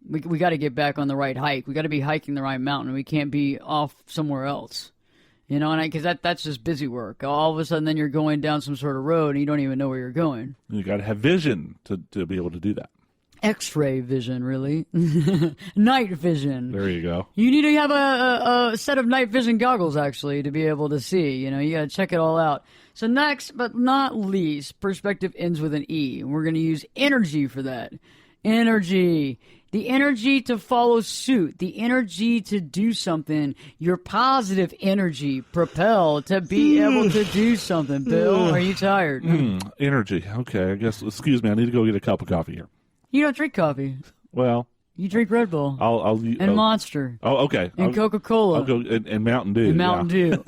We got to get back on the right hike. We got to be hiking the right mountain. We can't be off somewhere else. And because that's just busy work. All of a sudden, then you're going down some sort of road, and you don't even know where you're going. You got to have vision to be able to do that. X-ray vision, really. Night vision. There you go. You need to have a set of night vision goggles, actually, to be able to see. You got to check it all out. So next, but not least, perspective ends with an E. And we're going to use energy for that. Energy. The energy to follow suit, the energy to do something, your positive energy propel to be able to do something. Bill, are you tired? Energy. Okay, I guess, excuse me, I need to go get a cup of coffee here. You don't drink coffee. Well, You drink Red Bull. And Monster. Oh, okay. And Coca-Cola. I'll go and Mountain Dew. And Mountain Dew.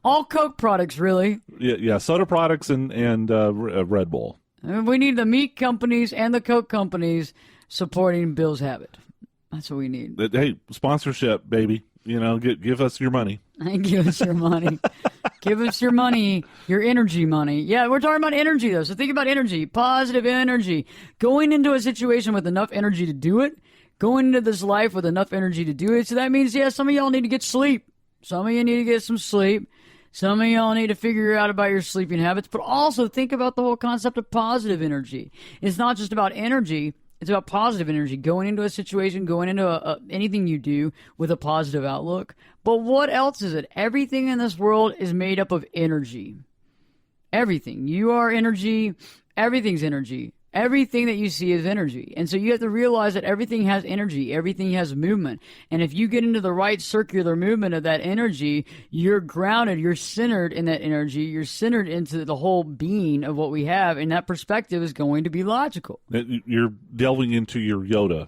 All Coke products, really. Yeah. Soda products and Red Bull. We need the meat companies and the Coke companies supporting Bill's habit. That's what we need. Hey, sponsorship, baby. Give us your money. Give us your money. Give us your money, your energy money. Yeah, we're talking about energy, though. So think about energy, positive energy. Going into a situation with enough energy to do it. Going into this life with enough energy to do it. So that means, some of y'all need to get sleep. Some of you need to get some sleep. Some of y'all need to figure out about your sleeping habits. But also think about the whole concept of positive energy. It's not just about energy. It's about positive energy, going into a situation, going into anything you do with a positive outlook. But what else is it? Everything in this world is made up of energy. Everything. You are energy. Everything's energy. Everything that you see is energy. And so you have to realize that everything has energy. Everything has movement. And if you get into the right circular movement of that energy, you're grounded. You're centered in that energy. You're centered into the whole being of what we have. And that perspective is going to be logical. You're delving into your Yoda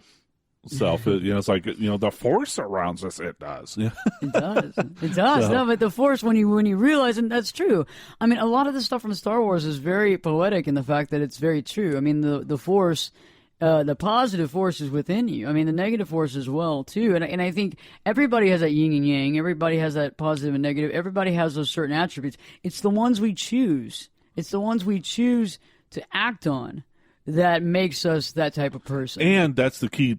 self. It's like, the force surrounds us. It does. It does. It does. No, but the force, when you realize, and that's true. I mean, a lot of the stuff from Star Wars is very poetic in the fact that it's very true. I mean, the force, the positive force is within you. I mean, the negative force as well, too. And I think everybody has that yin and yang. Everybody has that positive and negative. Everybody has those certain attributes. It's the ones we choose. It's the ones we choose to act on that makes us that type of person. And that's the key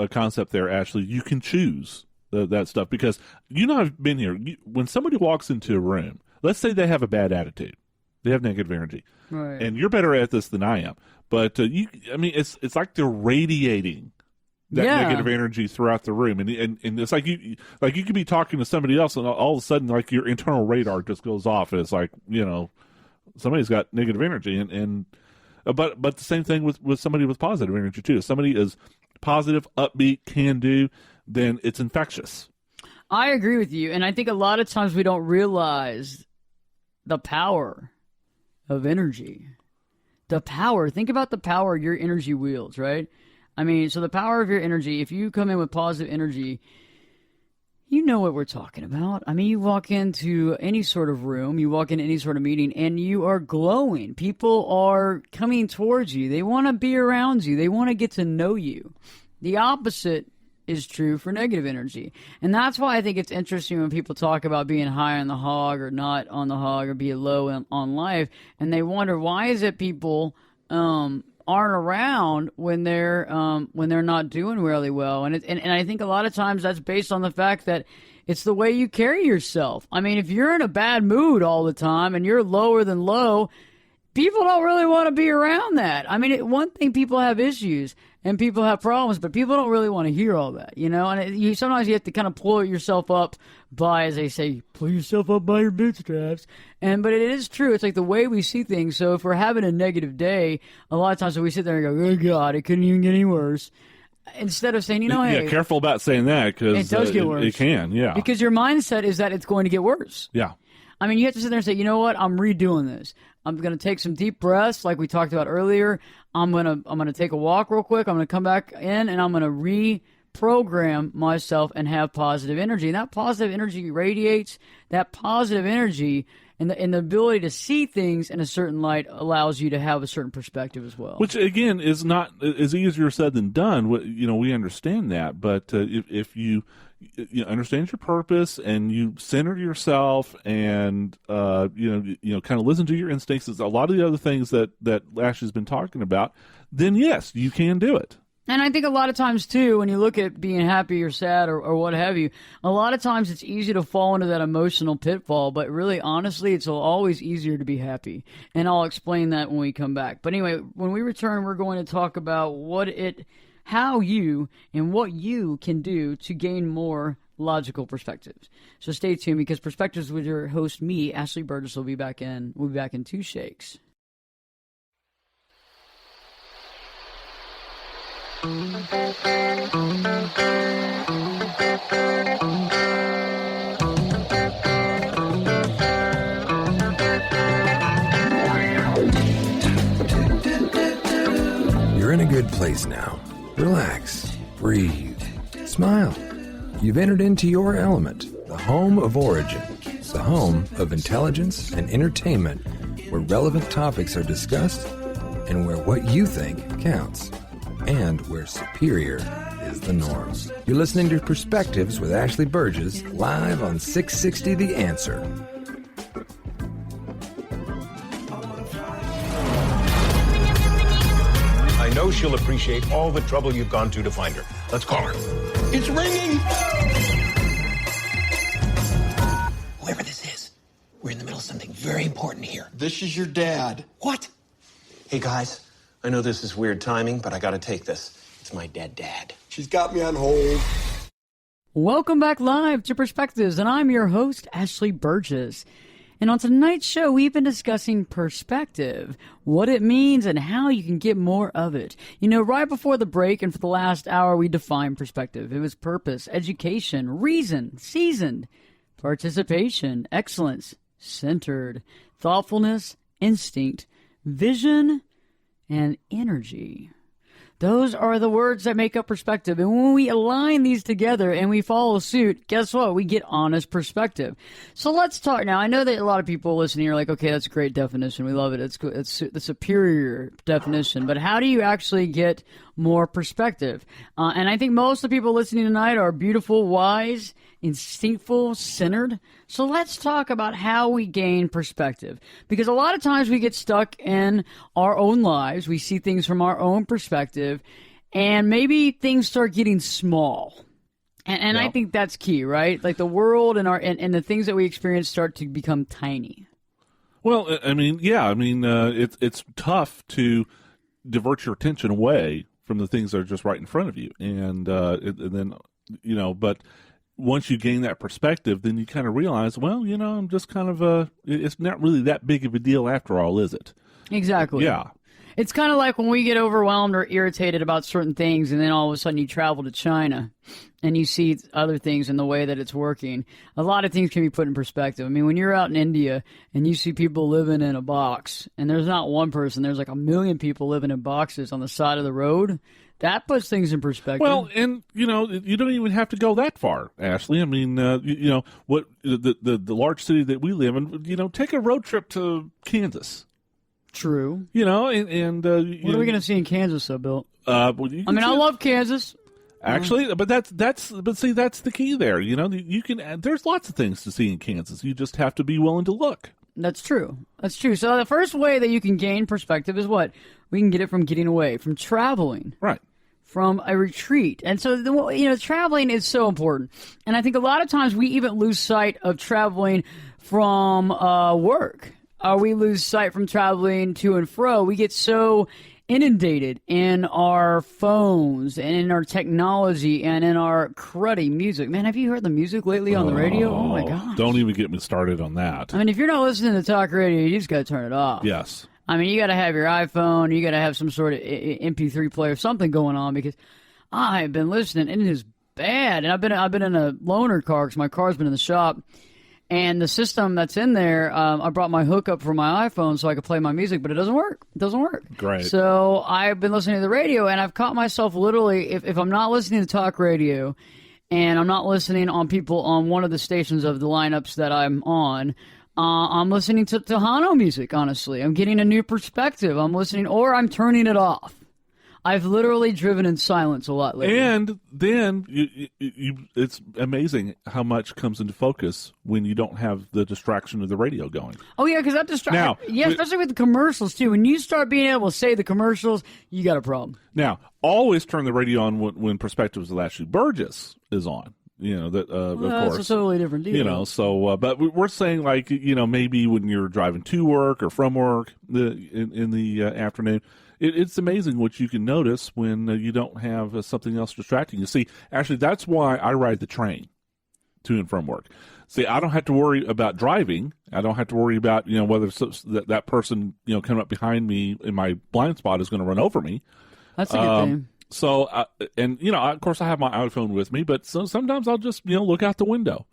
concept there, Ashley. You can choose that stuff because, I've been here. When somebody walks into a room, let's say they have a bad attitude. They have negative energy. Right. And you're better at this than I am. But, it's like they're radiating that negative energy throughout the room. And it's like you could be talking to somebody else and all of a sudden, like, your internal radar just goes off. And it's like, somebody's got negative energy. But the same thing with somebody with positive energy, too. If somebody is positive, upbeat, can do, then it's infectious. I agree with you. And I think a lot of times we don't realize the power of energy. The power. Think about the power your energy wields, right? I mean, so the power of your energy, if you come in with positive energy, you know what we're talking about. I mean, you walk into any sort of room, you walk into any sort of meeting, and you are glowing. People are coming towards you. They want to be around you. They want to get to know you. The opposite is true for negative energy. And that's why I think it's interesting when people talk about being high on the hog or not on the hog or being low on life, and they wonder, why is it people aren't around when they're not doing really well, and I think a lot of times that's based on the fact that it's the way you carry yourself. I mean, if you're in a bad mood all the time and you're lower than low, people don't really want to be around that. I mean, one thing, people have issues and people have problems, but people don't really want to hear all that, And sometimes you have to kind of pull yourself up by, as they say, pull yourself up by your bootstraps. But it is true. It's like the way we see things. So if we're having a negative day, a lot of times we sit there and go, "Oh God, it couldn't even get any worse." Instead of saying, hey, careful about saying that because it does get worse. It can, yeah. Because your mindset is that it's going to get worse. Yeah. I mean, you have to sit there and say, you know what? I'm redoing this. I'm going to take some deep breaths like we talked about earlier. I'm going to take a walk real quick. I'm going to come back in and I'm going to reprogram myself and have positive energy. And that positive energy radiates. That positive energy and the ability to see things in a certain light allows you to have a certain perspective as well. Which, again, is easier said than done. We understand that. But if you understand your purpose and you center yourself and kind of listen to your instincts, a lot of the other things that Lash has been talking about, then yes, you can do it. And I think a lot of times, too, when you look at being happy or sad or what have you, a lot of times it's easy to fall into that emotional pitfall. But really, honestly, it's always easier to be happy. And I'll explain that when we come back. But anyway, when we return, we're going to talk about how you and what you can do to gain more logical perspectives. So stay tuned, because Perspectives with your host, me, Ashley Burgess, will be back in 2 shakes. in a good place now. Relax, breathe, smile. You've entered into your element, the home of origin, the home of intelligence and entertainment, where relevant topics are discussed and where what you think counts, and where superior is the norm. You're listening to Perspectives with Ashley Burgess, live on 660 The Answer. I know she'll appreciate all the trouble you've gone to find her. Let's call her. It's ringing! Whoever this is, we're in the middle of something very important here. This is your dad. What? Hey, guys, I know this is weird timing, but I gotta take this. It's my dad. She's got me on hold. Welcome back live to Perspectives, and I'm your host, Ashley Burgess. And on tonight's show, we've been discussing perspective, what it means and how you can get more of it. You know, right before the break and for the last hour, we defined perspective. It was purpose, education, reason, seasoned, participation, excellence, centered, thoughtfulness, instinct, vision, and energy. Those are the words that make up perspective. And when we align these together and we follow suit, guess what? We get honest perspective. So let's talk now. I know that a lot of people listening are like, okay, that's a great definition. We love it. It's the superior definition. But how do you actually get more perspective? And I think most of the people listening tonight are beautiful, wise, instinctful, centered. So let's talk about how we gain perspective. Because a lot of times we get stuck in our own lives. We see things from our own perspective. And maybe things start getting small. And I think that's key, right? Like the world and the things that we experience start to become tiny. Well, I mean, yeah. I mean, it's tough to divert your attention away from the things that are just right in front of you. And then, you know, but once you gain that perspective, then you kind of realize, well, you know, I'm just kind of it's not really that big of a deal after all, is it? Exactly. Yeah. It's kind of like when we get overwhelmed or irritated about certain things, and then all of a sudden you travel to China and you see other things in the way that it's working. A lot of things can be put in perspective. I mean, when you're out in India and you see people living in a box, and there's not one person, there's like 1 million people living in boxes on the side of the road, that puts things in perspective. Well, and, you know, you don't even have to go that far, Ashley. I mean, you know, what the large city that we live in, you know, take a road trip to Kansas. True. You know, and what are we going to see in Kansas, though, Bill? Well, I love Kansas. Actually, but that's the key there. You know, you can. There's lots of things to see in Kansas. You just have to be willing to look. That's true. So the first way that you can gain perspective is what? We can get it from getting away, from traveling. Right. From a retreat. And so, you know, traveling is so important. And I think a lot of times we even lose sight of traveling from work. We lose sight from traveling to and fro. We get so inundated in our phones and in our technology and in our cruddy music. Man, have you heard the music lately on the radio? Oh, my gosh. Don't even get me started on that. I mean, if you're not listening to talk radio, you just got to turn it off. Yes. I mean, you got to have your iPhone. You got to have some sort of MP3 player, something going on, because I've been listening, and it is bad. And I've been in a loaner car because my car's been in the shop. And the system that's in there, I brought my hookup for my iPhone so I could play my music, but it doesn't work. It doesn't work. Great. So I've been listening to the radio, and I've caught myself literally, if I'm not listening to talk radio and I'm not listening on people on one of the stations of the lineups that I'm on, I'm listening to Tejano music, honestly. I'm getting a new perspective. I'm listening, or I'm turning it off. I've literally driven in silence a lot lately. And then it's amazing how much comes into focus when you don't have the distraction of the radio going. Oh, yeah, because that distracts. Yeah, especially with the commercials, too. When you start being able to say the commercials, you got a problem. Now, always turn the radio on when Perspectives with Ashley Burgess is on. You know, that of course. That's a totally different deal. You know, so, but we're saying, like, you know, maybe when you're driving to work or from work in the afternoon, it's amazing what you can notice when you don't have something else distracting you. See, actually, that's why I ride the train to and from work. See, I don't have to worry about driving. I don't have to worry about, you know, whether that person, you know, coming up behind me in my blind spot is going to run over me. That's a good thing. So, and, you know, of course, I have my iPhone with me, but sometimes I'll just, you know, look out the window.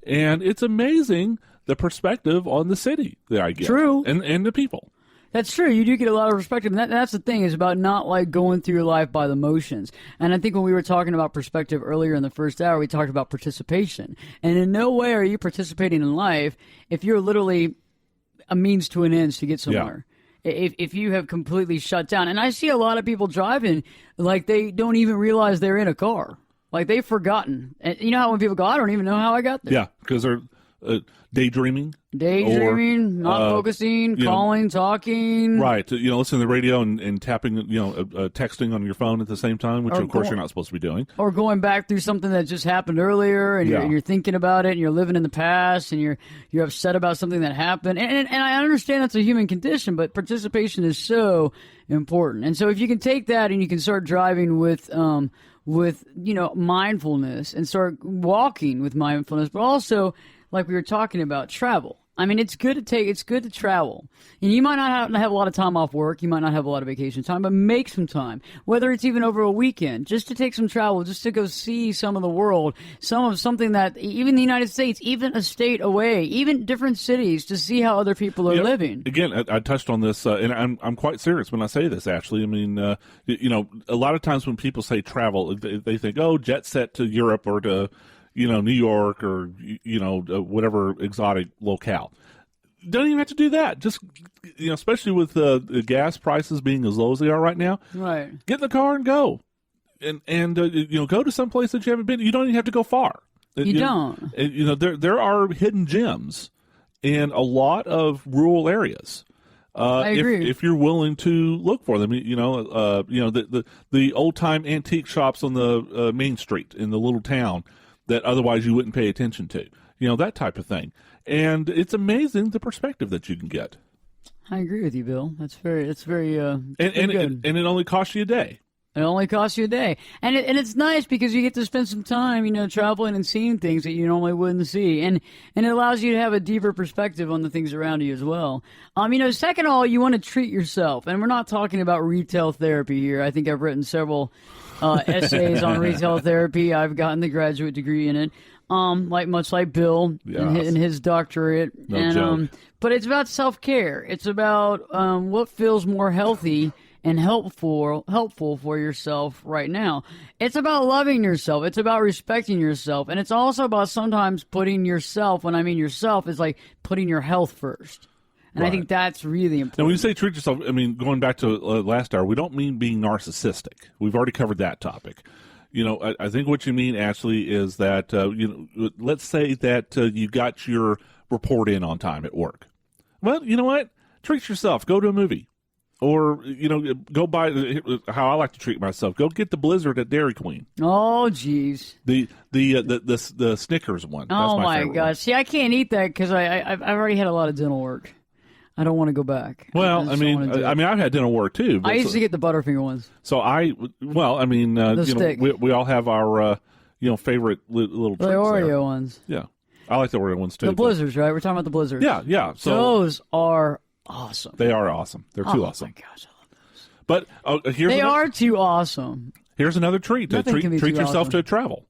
And it's amazing the perspective on the city that I get. True. And the people. That's true. You do get a lot of perspective. And that's the thing, is about not like going through your life by the motions. And I think when we were talking about perspective earlier in the first hour, we talked about participation. And in no way are you participating in life if you're literally a means to an end to get somewhere. Yeah. If you have completely shut down. And I see a lot of people driving like they don't even realize they're in a car. Like they've forgotten. And you know how when people go, I don't even know how I got there. Yeah, because they're daydreaming. Daydreaming, not focusing, calling, talking. Right. Listening to the radio and tapping, texting on your phone at the same time, which of course you're not supposed to be doing. Or going back through something that just happened earlier and you're thinking about it and you're living in the past and you're upset about something that happened. And I understand that's a human condition, but participation is so important. And so if you can take that and you can start driving with mindfulness and start walking with mindfulness, but also, like we were talking about, travel. I mean, it's good to travel. And you might not have a lot of time off work. You might not have a lot of vacation time, but make some time, whether it's even over a weekend, just to take some travel, just to go see some of the world, something that even the United States, even a state away, even different cities, to see how other people are living. Again, I touched on this, and I'm quite serious when I say this, Ashley. I mean, a lot of times when people say travel, they think, oh, jet set to Europe or to New York or, whatever exotic locale. Don't even have to do that. Just, especially with the gas prices being as low as they are right now. Right. Get in the car and go. And go to some place that you haven't been. You don't even have to go far. You don't. There are hidden gems in a lot of rural areas. I agree. If you're willing to look for them, the old time antique shops on the main street in the little town that otherwise you wouldn't pay attention to, that type of thing. And it's amazing the perspective that you can get. I agree with you, Bill. That's very good. And it only costs you a day. It only costs you a day. And it's nice because you get to spend some time, traveling and seeing things that you normally wouldn't see. And it allows you to have a deeper perspective on the things around you as well. Second of all, you want to treat yourself. And we're not talking about retail therapy here. I think I've written several essays on retail therapy. I've gotten the graduate degree in it. Much like Bill in his doctorate. No joke. But it's about self-care. It's about what feels more healthy and helpful for yourself right now. It's about loving yourself. It's about respecting yourself. And it's also about sometimes putting yourself, when I mean yourself, is like putting your health first. And right. I think that's really important. Now, when you say treat yourself, I mean, going back to last hour, we don't mean being narcissistic. We've already covered that topic. I think what you mean, Ashley, is that, let's say that you got your report in on time at work. Well, you know what? Treat yourself. Go to a movie. Or, go buy, how I like to treat myself, go get the Blizzard at Dairy Queen. Oh, jeez. The Snickers one. Oh, That's my gosh. See, I can't eat that because I've already had a lot of dental work. I don't want to go back. Well, I've had dental work too. I used to get the Butterfinger ones. So we all have our, favorite little treats. The Oreo there. Ones. Yeah. I like the Oreo ones too. The Blizzards, right? We're talking about the Blizzards. Yeah. So those are awesome. They are awesome. They're too awesome. Oh, my gosh. I love those. But they are too awesome. Here's another treat. Treat yourself to travel.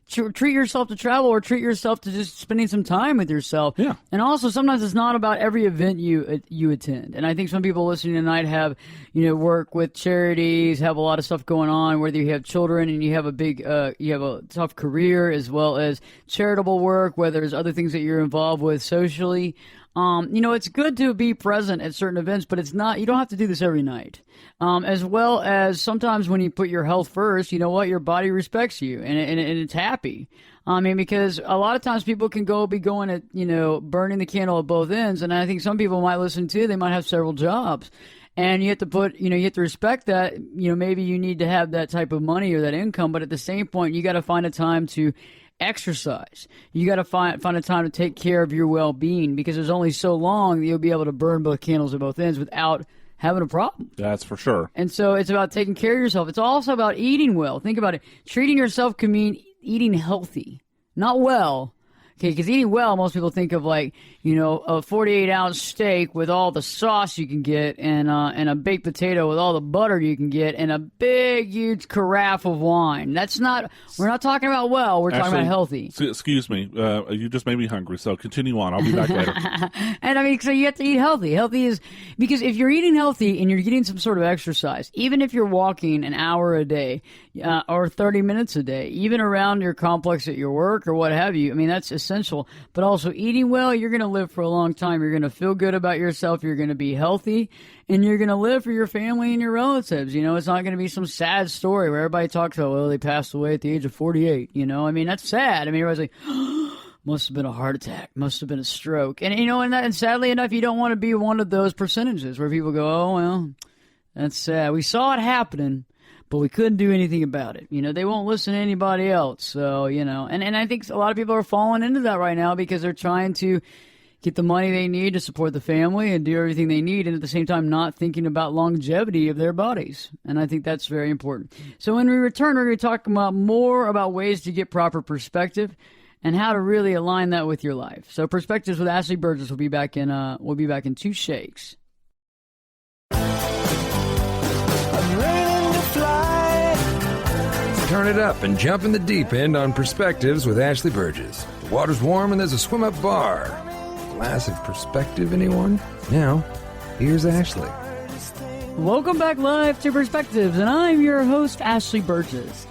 Treat yourself to travel, or treat yourself to just spending some time with yourself. Yeah. And also, sometimes it's not about every event you attend. And I think some people listening tonight have, work with charities, have a lot of stuff going on, whether you have children and you have a tough career, as well as charitable work, whether there's other things that you're involved with socially. It's good to be present at certain events, but you don't have to do this every night. As well as sometimes when you put your health first, you know what, your body respects you and it's happy. Because a lot of times people can be going at, burning the candle at both ends. And I think some people might listen to, they might have several jobs. And you have to you have to respect that, maybe you need to have that type of money or that income, but at the same point, you got to find a time to exercise. You got to find a time to take care of your well-being, because there's only so long that you'll be able to burn both candles at both ends without having a problem. That's for sure. And so it's about taking care of yourself. It's also about eating well. Think about it. Treating yourself can mean eating healthy, not well. Okay, because eating well, most people think of like, a 48-ounce steak with all the sauce you can get and a baked potato with all the butter you can get and a big, huge carafe of wine. We're not talking about we're talking about healthy. Excuse me, you just made me hungry, so continue on. I'll be back later. And so you have to eat healthy. Healthy is, because if you're eating healthy and you're getting some sort of exercise, even if you're walking an hour a day or 30 minutes a day, even around your complex at your work or what have you, I mean, that's essential. But also eating well, you're going to live for a long time. You're going to feel good about yourself. You're going to be healthy, and you're going to live for your family and your relatives. It's not going to be some sad story where everybody talks about, well, they passed away at the age of 48. I mean, that's sad. I mean, everybody's like, must have been a heart attack, must have been a stroke. And, and sadly enough, you don't want to be one of those percentages where people go, oh, well, that's sad. We saw it happening, but we couldn't do anything about it. They won't listen to anybody else. So, and I think a lot of people are falling into that right now because they're trying to get the money they need to support the family and do everything they need, and at the same time not thinking about longevity of their bodies. And I think that's very important. So when we return, we're going to talk more about ways to get proper perspective and how to really align that with your life. So Perspectives with Ashley Burgess will be back in 2 shakes. Turn it up and jump in the deep end on Perspectives with Ashley Burgess. The water's warm and there's a swim-up bar. Glass of perspective, anyone? Now, here's Ashley. Welcome back live to Perspectives, and I'm your host, Ashley Burgess.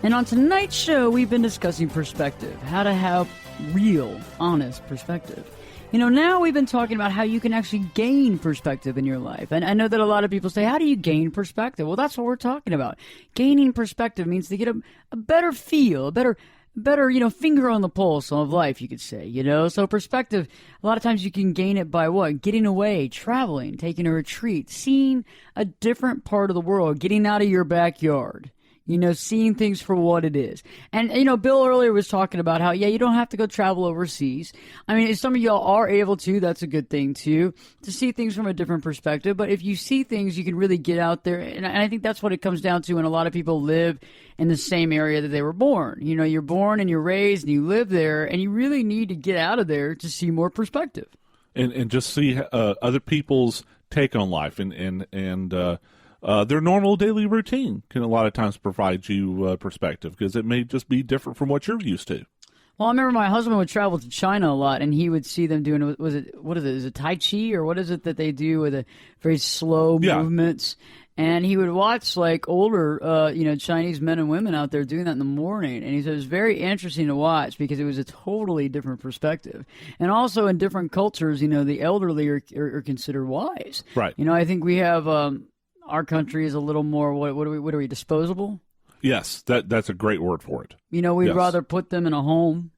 And on tonight's show, we've been discussing perspective, how to have real, honest perspective. Now we've been talking about how you can actually gain perspective in your life. And I know that a lot of people say, how do you gain perspective? Well, that's what we're talking about. Gaining perspective means to get a better feel, a better, finger on the pulse of life, you could say, So perspective, a lot of times you can gain it by what? Getting away, traveling, taking a retreat, seeing a different part of the world, getting out of your backyard. Seeing things for what it is. And, Bill earlier was talking about how, you don't have to go travel overseas. I mean, if some of y'all are able to, that's a good thing too, to see things from a different perspective. But if you see things, you can really get out there. And I think that's what it comes down to when a lot of people live in the same area that they were born. You're born and you're raised and you live there, and you really need to get out of there to see more perspective. And just see other people's take on life and their normal daily routine can a lot of times provide you perspective because it may just be different from what you're used to. Well, I remember my husband would travel to China a lot, and he would see them doing, is it Tai Chi, or what is it that they do with the very slow movements? And he would watch like older, Chinese men and women out there doing that in the morning. And he said it was very interesting to watch because it was a totally different perspective. And also in different cultures, the elderly are considered wise. Right. I think we have, our country is a little more, what are we, disposable? Yes, that's a great word for it. We'd rather put them in a home.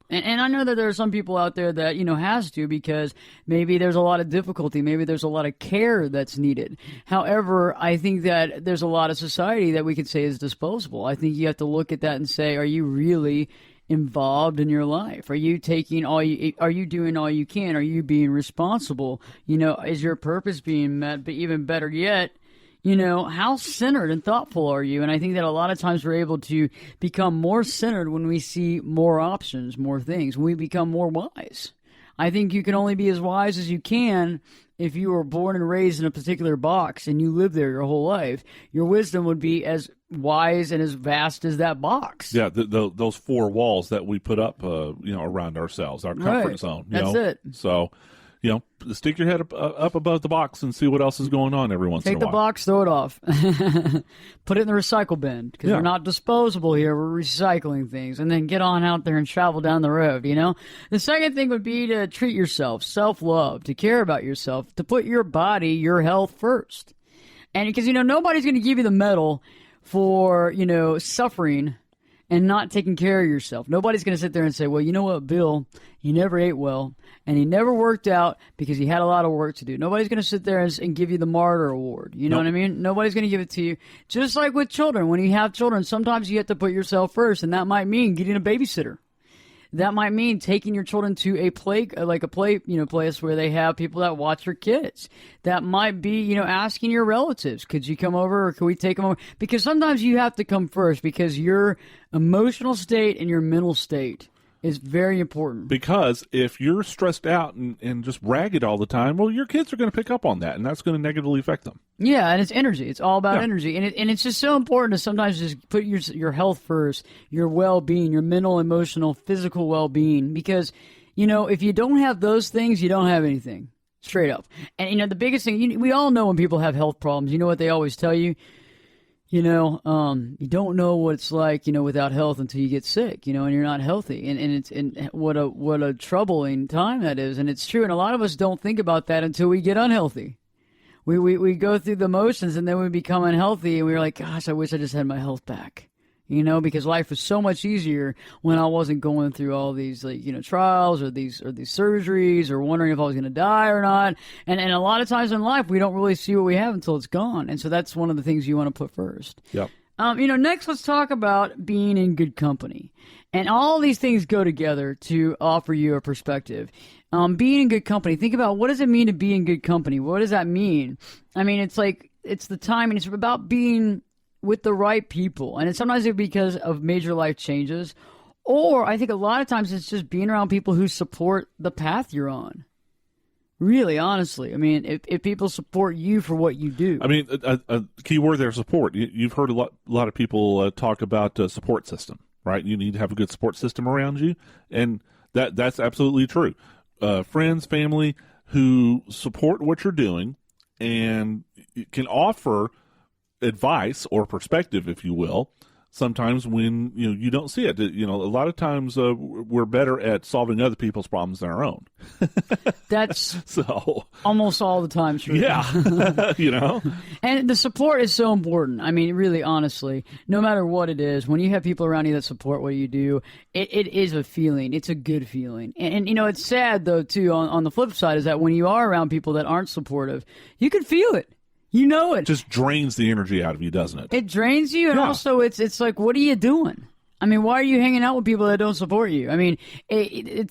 And I know that there are some people out there that, has to, because maybe there's a lot of difficulty. Maybe there's a lot of care that's needed. However, I think that there's a lot of society that we could say is disposable. I think you have to look at that and say, are you really involved in your life? Are you doing all you can? Are you being responsible? Is your purpose being met? But even better yet, how centered and thoughtful are you? And I think that a lot of times we're able to become more centered when we see more options, more things, when we become more wise. I think you can only be as wise as you can if you were born and raised in a particular box and you lived there your whole life. Your wisdom would be as wise and as vast as that box. Yeah, those 4 walls that we put up, around ourselves, our comfort zone. That's it. So, stick your head up above the box and see what else is going on every once in a while. Take the box, throw it off. Put it in the recycle bin, because we're not disposable here. We're recycling things. And then get on out there and travel down the road, The second thing would be to treat yourself, self-love, to care about yourself, to put your body, your health first. And because, nobody's going to give you the medal for, suffering and not taking care of yourself. Nobody's going to sit there and say, well, you know what, Bill, he never ate well, and he never worked out because he had a lot of work to do. Nobody's going to sit there and give you the martyr award. You know what I mean? Nobody's going to give it to you. Just like with children. When you have children, sometimes you have to put yourself first, and that might mean getting a babysitter. That might mean taking your children to a place where they have people that watch your kids. That might be, asking your relatives, could you come over or could we take them over? Because sometimes you have to come first because your emotional state and your mental state is very important. Because if you're stressed out and just ragged all the time, well, your kids are going to pick up on that, and that's going to negatively affect them. Yeah, and it's energy. It's all about energy. And it's just so important to sometimes just put your health first, your well-being, your mental, emotional, physical well-being. Because, if you don't have those things, you don't have anything. Straight up. And, the biggest thing, we all know when people have health problems, you know what they always tell you? You don't know what it's like, without health until you get sick, and you're not healthy. And what a troubling time that is. And it's true. And a lot of us don't think about that until we get unhealthy. We go through the motions and then we become unhealthy and we're like, gosh, I wish I just had my health back. Because life was so much easier when I wasn't going through all these, trials or these neurologies or wondering if I was going to die or not. And a lot of times in life, we don't really see what we have until it's gone. And so that's one of the things you want to put first. Yep. Next, let's talk about being in good company. And all these things go together to offer you a perspective. Being in good company, think about what does it mean to be in good company? What does that mean? I mean, it's the time, and it's about being with the right people. And it's sometimes because of major life changes, or I think a lot of times it's just being around people who support the path you're on. Really, honestly. I mean, if people support you for what you do. I mean, a key word there, support. You've heard a lot of people talk about support system, right? You need to have a good support system around you. And that's absolutely true. Friends, family who support what you're doing and can offer advice or perspective, if you will, sometimes when you don't see it. A lot of times we're better at solving other people's problems than our own. That's so almost all the time true. Yeah. And the support is so important. I mean, really, honestly, no matter what it is, when you have people around you that support what you do, it is a feeling. It's a good feeling. And it's sad, though, too, on the flip side, is that when you are around people that aren't supportive, you can feel it. You know it. Just drains the energy out of you, doesn't it? It drains you, and also it's like, what are you doing? I mean, why are you hanging out with people that don't support you? I mean,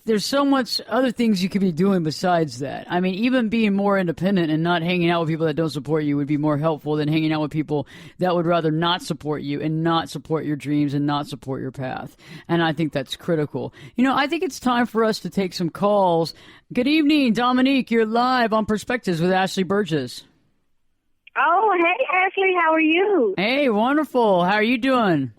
there's so much other things you could be doing besides that. I mean, even being more independent and not hanging out with people that don't support you would be more helpful than hanging out with people that would rather not support you and not support your dreams and not support your path. And I think that's critical. I think it's time for us to take some calls. Good evening, Dominique. You're live on Perspectives with Ashley Burgess. Oh, hey, Ashley, how are you? Hey, wonderful. How are you doing?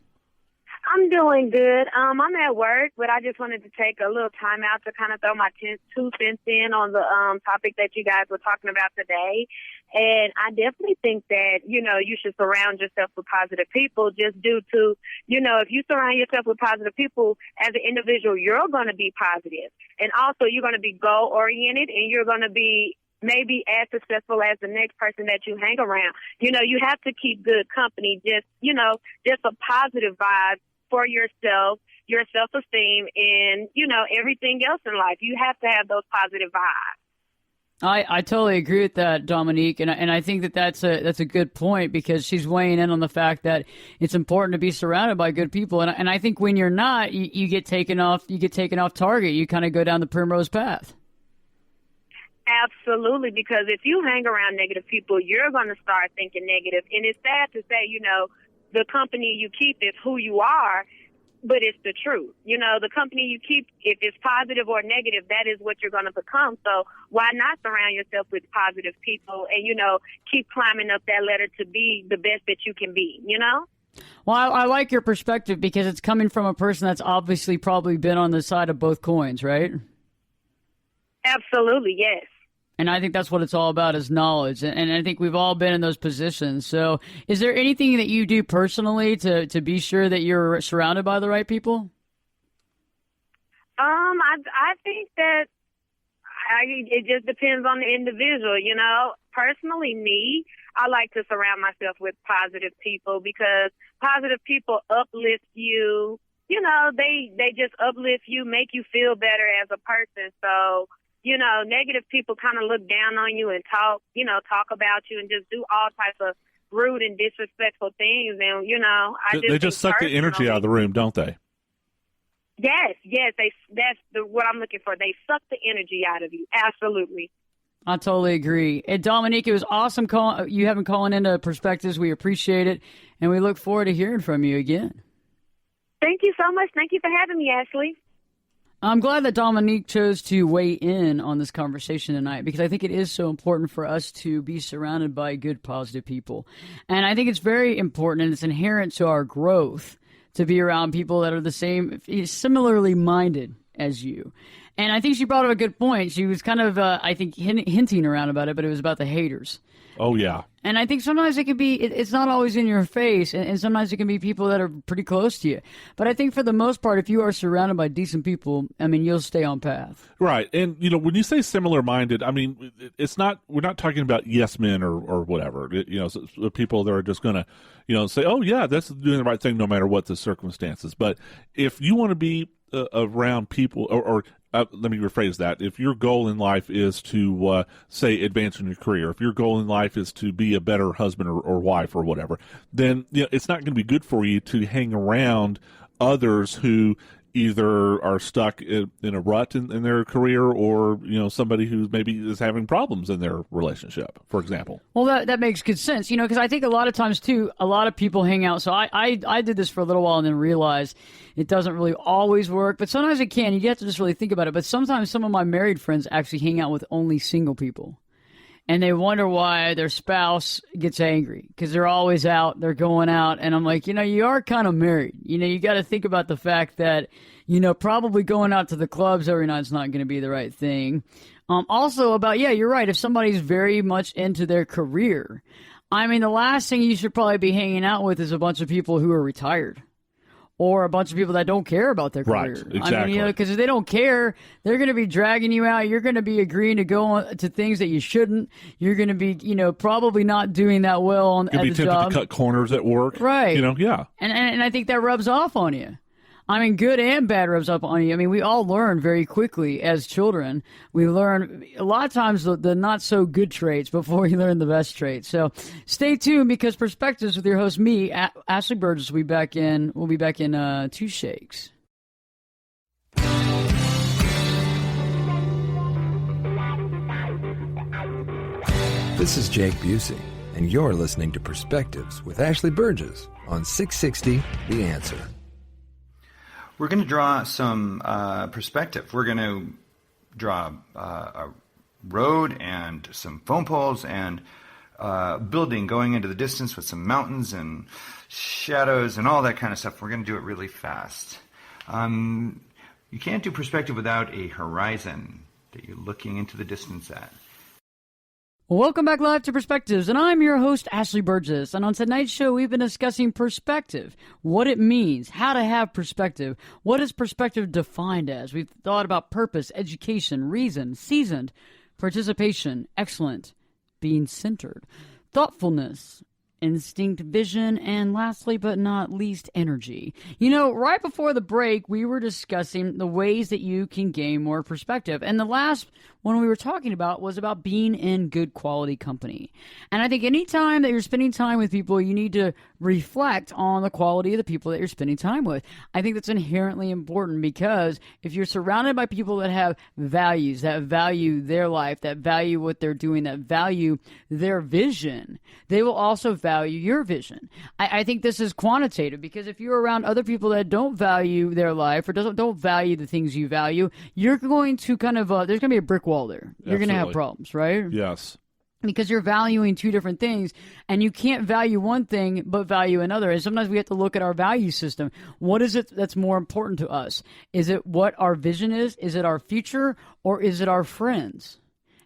I'm doing good. I'm at work, but I just wanted to take a little time out to kind of throw my 2 cents in on the topic that you guys were talking about today. And I definitely think that, you should surround yourself with positive people just due to, if you surround yourself with positive people as an individual, you're going to be positive. And also you're going to be goal-oriented and you're going to be maybe as successful as the next person that you hang around. You have to keep good company, just a positive vibe for yourself, your self-esteem, and, everything else in life. You have to have those positive vibes. I totally agree with that, Dominique, and I think that's a good point because she's weighing in on the fact that it's important to be surrounded by good people, and I think when you're not, you get taken off target. You kind of go down the primrose path. Absolutely, because if you hang around negative people, you're going to start thinking negative. And it's sad to say, the company you keep is who you are, but it's the truth. The company you keep, if it's positive or negative, that is what you're going to become. So why not surround yourself with positive people and, keep climbing up that ladder to be the best that you can be, Well, I like your perspective because it's coming from a person that's obviously probably been on the side of both coins, right? Absolutely, yes. And I think that's what it's all about is knowledge. And I think we've all been in those positions. So is there anything that you do personally to be sure that you're surrounded by the right people? I think that it just depends on the individual, Personally, me, I like to surround myself with positive people because positive people uplift you. They just uplift you, make you feel better as a person. So, negative people kind of look down on you and talk about you and just do all types of rude and disrespectful things. And, they just suck the energy out of the room, don't they? Yes. That's what I'm looking for. They suck the energy out of you. Absolutely. I totally agree. And Dominique, it was awesome you having calling into Perspectives. We appreciate it. And we look forward to hearing from you again. Thank you so much. Thank you for having me, Ashley. I'm glad that Dominique chose to weigh in on this conversation tonight, because I think it is so important for us to be surrounded by good, positive people. And I think it's very important, and it's inherent to our growth, to be around people that are the same, similarly minded as you. And I think she brought up a good point. She was kind of, I think, hinting around about it, but it was about the haters. Oh, yeah. And I think sometimes it can be, it's not always in your face, and sometimes it can be people that are pretty close to you. But I think for the most part, if you are surrounded by decent people, I mean, you'll stay on path. Right. And, when you say similar-minded, I mean, we're not talking about yes men or whatever. So people that are just going to, say, oh, yeah, that's doing the right thing no matter what the circumstances. But if you want to be around people, or let me rephrase that. If your goal in life is to, say, advance in your career, if your goal in life is to be a better husband or wife or whatever, then it's not going to be good for you to hang around others who either are stuck in a rut in their career, or somebody who maybe is having problems in their relationship, for example. Well, that makes good sense, because I think a lot of times too, a lot of people hang out. So I did this for a little while and then realized it doesn't really always work, but sometimes it can. You have to just really think about it. But sometimes some of my married friends actually hang out with only single people. And they wonder why their spouse gets angry, because they're always out, they're going out. And I'm like, you are kind of married. You got to think about the fact that, probably going out to the clubs every night's not going to be the right thing. Also about, you're right. If somebody's very much into their career, I mean, the last thing you should probably be hanging out with is a bunch of people who are retired. Or a bunch of people that don't care about their career. Right, exactly. I mean, because if they don't care, they're going to be dragging you out. You're going to be agreeing to go on to things that you shouldn't. You're going to be, probably not doing that well at the job. You'll be tempted to cut corners at work. Right. Yeah. And I think that rubs off on you. I mean, good and bad rubs up on you. I mean, we all learn very quickly as children. We learn a lot of times the not so good traits before we learn the best traits. So stay tuned, because Perspectives with your host, me, Ashley Burgess, we'll be back in 2 shakes. This is Jake Busey, and you're listening to Perspectives with Ashley Burgess on 660 The Answer. We're going to draw some perspective. We're going to draw a road and some phone poles and a building going into the distance with some mountains and shadows and all that kind of stuff. We're going to do it really fast. You can't do perspective without a horizon that you're looking into the distance at. Welcome back live to Perspectives, and I'm your host, Ashley Burgess. And on tonight's show, we've been discussing perspective, what it means, how to have perspective, what is perspective defined as. We've thought about purpose, education, reason, seasoned, participation, excellent, being centered, thoughtfulness, instinct, vision, and lastly but not least, energy. Right before the break, we were discussing the ways that you can gain more perspective. And the last one we were talking about was about being in good quality company. And I think any time that you're spending time with people, you need to reflect on the quality of the people that you're spending time with. I think that's inherently important, because if you're surrounded by people that have values, that value their life, that value what they're doing, that value their vision, they will also value your vision. I think this is quantitative, because if you're around other people that don't value their life or don't value the things you value, you're going to there's going to be a brick wall there. You're going to have problems, right? Yes. Because you're valuing two different things, and you can't value one thing but value another. And sometimes we have to look at our value system. What is it that's more important to us? Is it what our vision is? Is it our future? Or is it our friends?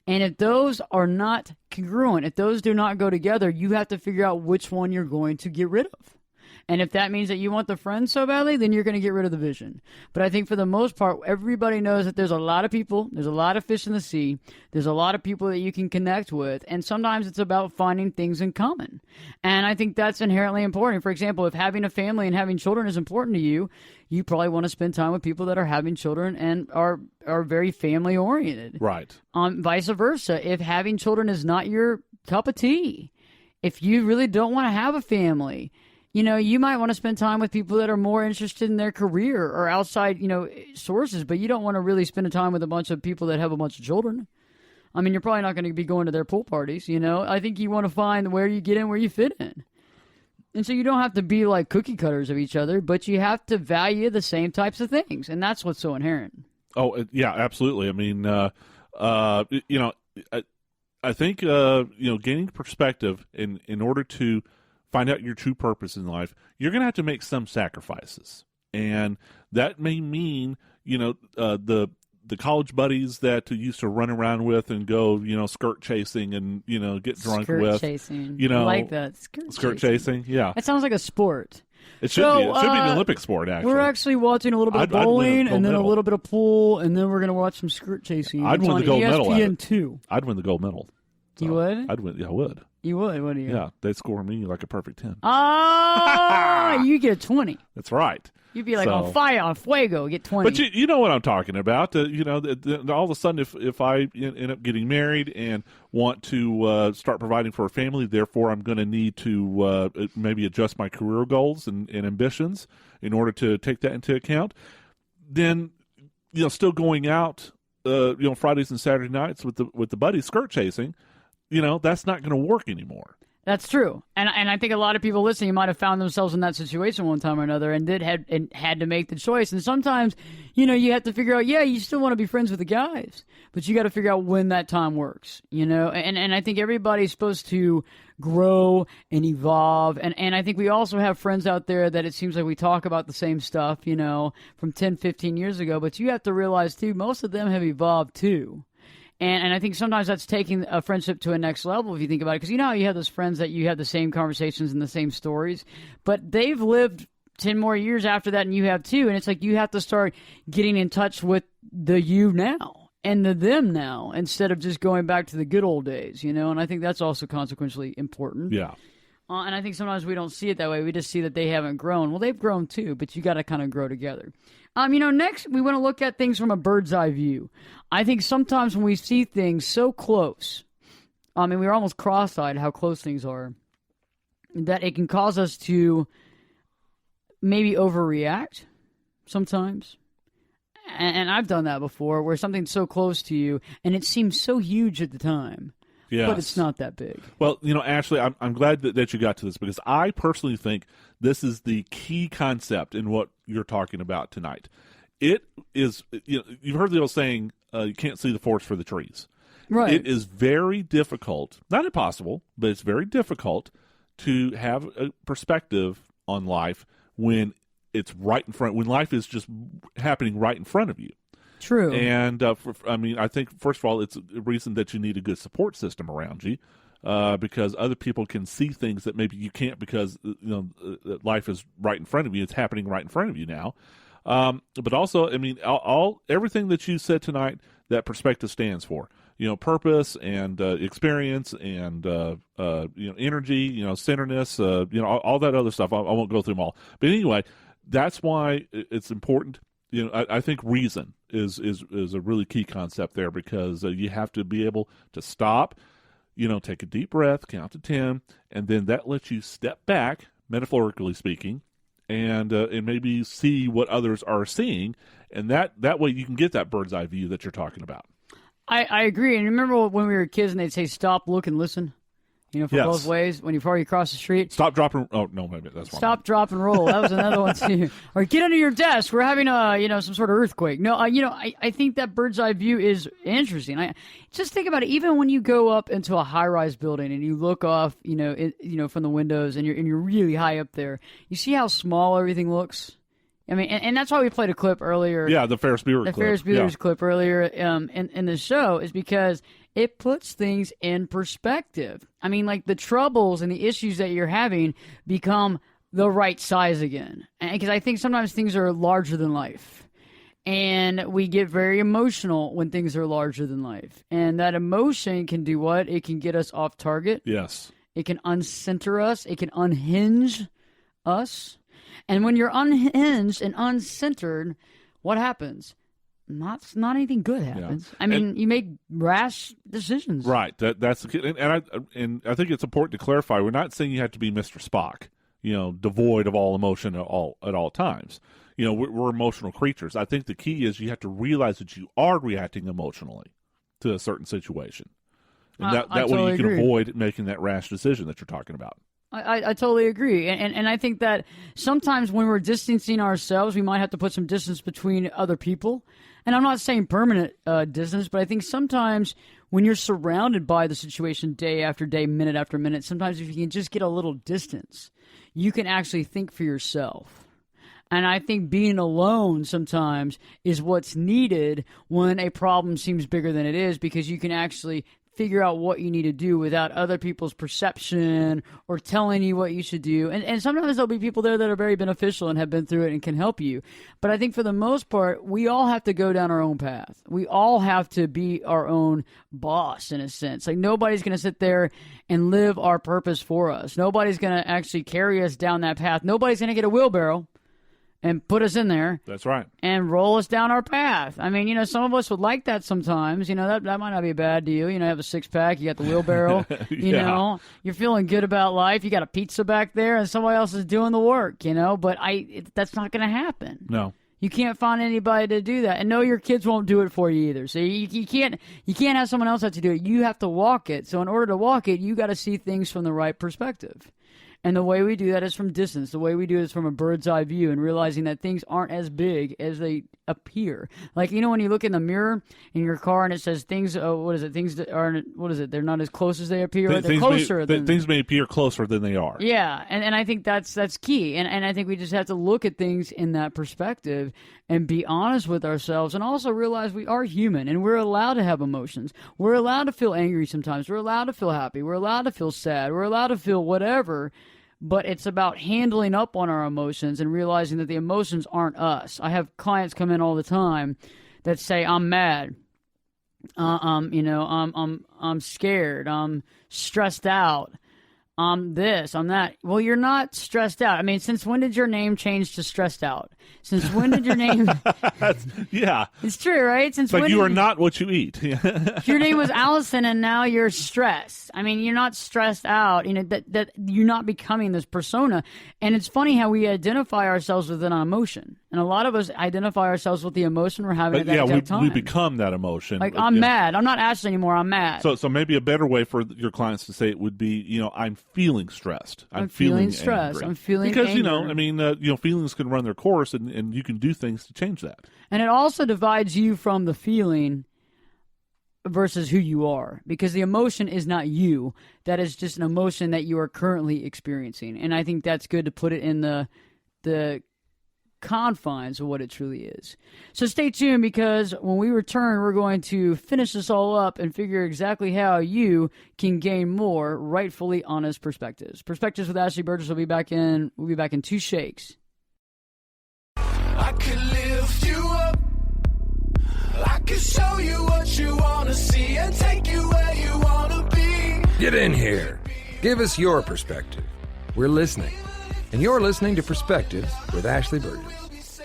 And if those are not congruent, if those do not go together, you have to figure out which one you're going to get rid of. And if that means that you want the friends so badly, then you're going to get rid of the vision. But I think for the most part, everybody knows that there's a lot of people, there's a lot of fish in the sea, there's a lot of people that you can connect with, and sometimes it's about finding things in common. And I think that's inherently important. For example, if having a family and having children is important to you, you probably want to spend time with people that are having children and are very family-oriented. Right. Vice versa, if having children is not your cup of tea, if you really don't want to have a family, you might want to spend time with people that are more interested in their career or outside, sources, but you don't want to really spend time with a bunch of people that have a bunch of children. I mean, you're probably not going to be going to their pool parties, I think you want to find where you get in, where you fit in. And so you don't have to be like cookie cutters of each other, but you have to value the same types of things. And that's what's so inherent. Oh, yeah, absolutely. I mean, you know, I think gaining perspective in order to find out your true purpose in life, you're going to have to make some sacrifices, and that may mean the college buddies that you used to run around with and go skirt chasing and get drunk skirt with. Chasing. I like that skirt chasing. Yeah, it sounds like a sport. It should be. It should be an Olympic sport. Actually, we're actually watching a little bit of bowling and then a little bit of pool, and then we're going to watch some skirt chasing. I'd win the gold medal. ESPN2. I'd win the gold medal. So you would? I'd win. Yeah, I would. You would? What do you? Yeah, they'd score me like a perfect 10. Oh, you get 20. That's right. You'd be like on fire, on fuego, get 20. But you know what I'm talking about. All of a sudden, if I end up getting married and want to start providing for a family, therefore I'm going to need to maybe adjust my career goals and ambitions in order to take that into account. Then, still going out, Fridays and Saturday nights with the buddies skirt chasing, that's not going to work anymore. That's true, and I think a lot of people listening might have found themselves in that situation one time or another, and had to make the choice. And sometimes, you have to figure out, you still want to be friends with the guys, but you got to figure out when that time works, And I think everybody's supposed to grow and evolve, and I think we also have friends out there that it seems like we talk about the same stuff, from 10, 15 years ago. But you have to realize too, most of them have evolved too. And I think sometimes that's taking a friendship to a next level if you think about it. Because how you have those friends that you have the same conversations and the same stories, but they've lived 10 more years after that and you have too. And it's like you have to start getting in touch with the you now and the them now instead of just going back to the good old days, And I think that's also consequentially important. Yeah. And I think sometimes we don't see it that way. We just see that they haven't grown. Well, they've grown too, but you got to kind of grow together. Next, we want to look at things from a bird's eye view. I think sometimes when we see things so close, we're almost cross-eyed how close things are, that it can cause us to maybe overreact sometimes. And I've done that before, where something's so close to you, and it seems so huge at the time. Yes. But it's not that big. Well, Ashley, I'm glad that you got to this, because I personally think this is the key concept in what you're talking about tonight. It is, you've heard the old saying, you can't see the forest for the trees. Right. It is very difficult, not impossible, but it's very difficult to have a perspective on life when it's right in front, when life is just happening right in front of you. True. And, I think, first of all, it's a reason that you need a good support system around you, because other people can see things that maybe you can't because, life is right in front of you. It's happening right in front of you now. But also, everything that you said tonight, that perspective stands for, purpose and experience and, energy, centeredness, all that other stuff. I won't go through them all. But anyway, that's why it's important. I think reason is a really key concept there, because you have to be able to stop, take a deep breath, count to 10, and then that lets you step back, metaphorically speaking, and maybe see what others are seeing, and that way you can get that bird's eye view that you're talking about. I agree. And remember when we were kids and they'd say, stop, look, and listen? For yes. both ways, before you cross the street. Stop, drop, and... Oh, no, maybe that's wrong. Stop, drop, and roll. That was another one, too. Or get under your desk. We're having some sort of earthquake. No, I think that bird's eye view is interesting. Just think about it. Even when you go up into a high-rise building and you look off, from the windows and you're really high up there, you see how small everything looks? And that's why we played a clip earlier. Yeah, the Ferris Bueller clip. The Ferris Bueller's clip earlier in the show is because it puts things in perspective. Like the troubles and the issues that you're having become the right size again. Because I think sometimes things are larger than life. And we get very emotional when things are larger than life. And that emotion can do what? It can get us off target. Yes. It can uncenter us. It can unhinge us. And when you're unhinged and uncentered, what happens? Not anything good happens. Yeah. You make rash decisions. Right. That's the key. And I think it's important to clarify. We're not saying you have to be Mr. Spock, devoid of all emotion at all times. We're emotional creatures. I think the key is you have to realize that you are reacting emotionally to a certain situation, and that way you can avoid making that rash decision that you're talking about. I totally agree. And I think that sometimes when we're distancing ourselves, we might have to put some distance between other people. And I'm not saying permanent distance, but I think sometimes when you're surrounded by the situation day after day, minute after minute, sometimes if you can just get a little distance, you can actually think for yourself. And I think being alone sometimes is what's needed when a problem seems bigger than it is, because you can actually figure out what you need to do without other people's perception or telling you what you should do. And sometimes there'll be people there that are very beneficial and have been through it and can help you. But I think for the most part, we all have to go down our own path. We all have to be our own boss in a sense. Like nobody's going to sit there and live our purpose for us. Nobody's going to actually carry us down that path. Nobody's going to get a wheelbarrow and put us in there. That's right. And roll us down our path. I mean, some of us would like that sometimes. That might not be a bad deal. You have a six-pack, you got the wheelbarrow. You're feeling good about life. You got a pizza back there, and somebody else is doing the work, But that's not going to happen. No. You can't find anybody to do that. And no, your kids won't do it for you either. So you can't have someone else have to do it. You have to walk it. So in order to walk it, you got to see things from the right perspective. And the way we do that is from distance. The way we do it is from a bird's eye view and realizing that things aren't as big as they appear. Like, when you look in the mirror in your car and it says things, things that aren't, they're not as close as they appear. They're closer. Things may appear closer than they are. Yeah, and I think that's key. And I think we just have to look at things in that perspective and be honest with ourselves and also realize we are human and we're allowed to have emotions. We're allowed to feel angry sometimes. We're allowed to feel happy. We're allowed to feel sad. We're allowed to feel whatever. But it's about handling up on our emotions and realizing that the emotions aren't us. I have clients come in all the time that say, "I'm mad. I'm scared. I'm stressed out. I'm this. I'm that." Well, you're not stressed out. I mean, since when did your name change to stressed out? Since when did your name? Yeah, it's true, right? Since it's like when you are not what you eat. Your name was Allison, and now you're stressed. I mean, you're not stressed out. That you're not becoming this persona. And it's funny how we identify ourselves with an emotion, and a lot of us identify ourselves with the emotion we're having at that exact time. We become that emotion. Like I'm mad. I'm not Ashley anymore. I'm mad. So maybe a better way for your clients to say it would be, I'm feeling stressed. I'm feeling stressed. Angry. I'm feeling because anger. feelings can run their course, and you can do things to change that. And it also divides you from the feeling versus who you are, because the emotion is not you. That is just an emotion that you are currently experiencing. And I think that's good to put it in the confines of what it truly is. So stay tuned, because when we return, we're going to finish this all up and figure exactly how you can gain more rightfully honest perspectives. Perspectives with Ashley Burgess will be back in. We'll be back in 2 shakes. I could lift you up. I could show you what you want to see and take you where you want to be. Get in here. Give us your perspective. We're listening. And you're listening to Perspectives with Ashley Burgess.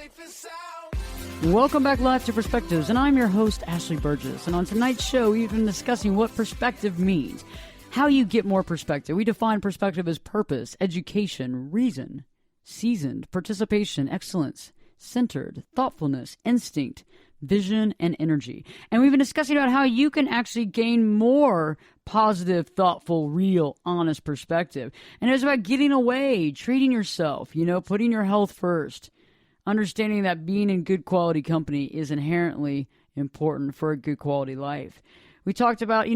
Welcome back live to Perspectives, and I'm your host, Ashley Burgess. And on tonight's show, we've been discussing what perspective means, how you get more perspective. We define perspective as purpose, education, reason, seasoned, participation, excellence, centered, thoughtfulness, instinct, vision, and energy. And we've been discussing about how you can actually gain more positive, thoughtful, real, honest perspective. And it's about getting away, treating yourself, putting your health first, understanding that being in good quality company is inherently important for a good quality life. We talked about,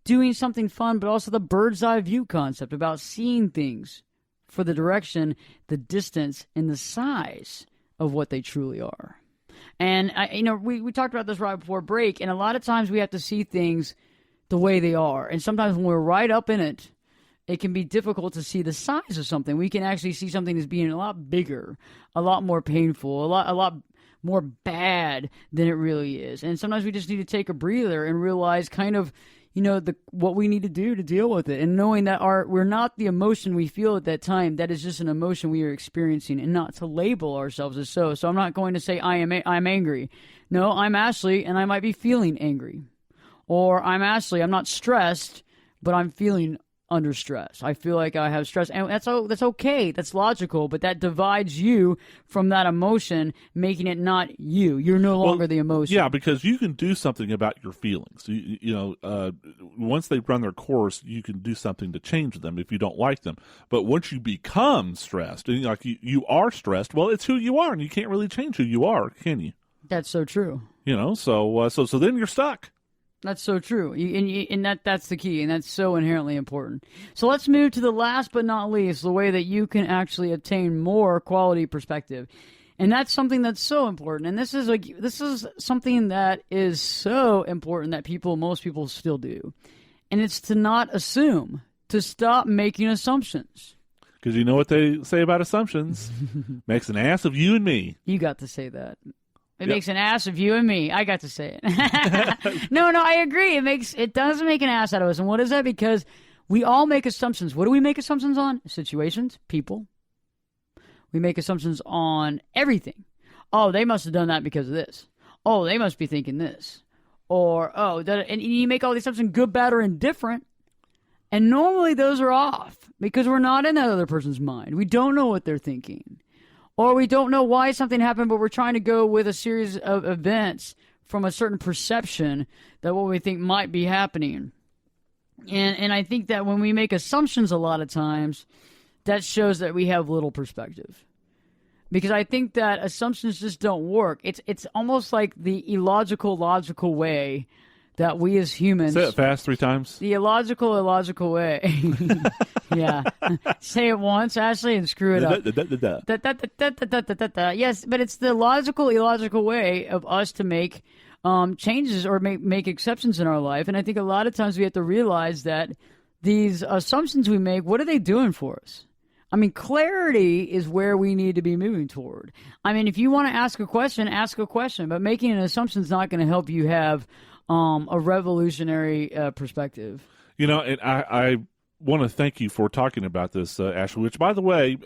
doing something fun, but also the bird's eye view concept about seeing things for the direction, the distance, and the size of what they truly are. And, we talked about this right before break, and a lot of times we have to see things the way they are. And sometimes when we're right up in it, it can be difficult to see the size of something. We can actually see something as being a lot bigger, a lot more painful, a lot more bad than it really is. And sometimes we just need to take a breather and realize kind of, what we need to do to deal with it. And knowing that we're not the emotion we feel at that time. That is just an emotion we are experiencing, and not to label ourselves as so. So I'm not going to say I'm angry. No, I'm Ashley, and I might be feeling angry. Or I'm Ashley, I'm not stressed, but I'm feeling under stress. I feel like I have stress, and that's okay. That's logical, but that divides you from that emotion, making it not you. You're no longer the emotion. Yeah, because you can do something about your feelings. Once they run their course, you can do something to change them if you don't like them. But once you become stressed, and you are stressed, well, it's who you are, and you can't really change who you are, can you? That's so true. So then you're stuck. That's so true, and that's the key, and that's so inherently important. So let's move to the last but not least, the way that you can actually obtain more quality perspective, and that's something that's so important. And this is something that is so important that most people still do, and it's to not assume, to stop making assumptions. Because you know what they say about assumptions, makes an ass of you and me. You got to say that. It makes an ass of you and me. I got to say it. No, I agree. It does make an ass out of us. And what is that? Because we all make assumptions. What do we make assumptions on? Situations, people. We make assumptions on everything. Oh, they must have done that because of this. Oh, they must be thinking this. Or, and you make all these assumptions, good, bad, or indifferent. And normally those are off because we're not in that other person's mind. We don't know what they're thinking. Or we don't know why something happened, but we're trying to go with a series of events from a certain perception that what we think might be happening. And I think that when we make assumptions a lot of times, that shows that we have little perspective. Because I think that assumptions just don't work. It's almost like the illogical way that we as humans... Say it fast 3 times. The illogical way. Yeah. Say it once, Ashley, and screw it up. Yes, but it's the illogical way of us to make changes or make exceptions in our life. And I think a lot of times we have to realize that these assumptions we make, what are they doing for us? I mean, clarity is where we need to be moving toward. I mean, if you want to ask a question, but making an assumption is not going to help you have a revolutionary perspective. And I want to thank you for talking about this, Ashley, which, by the way,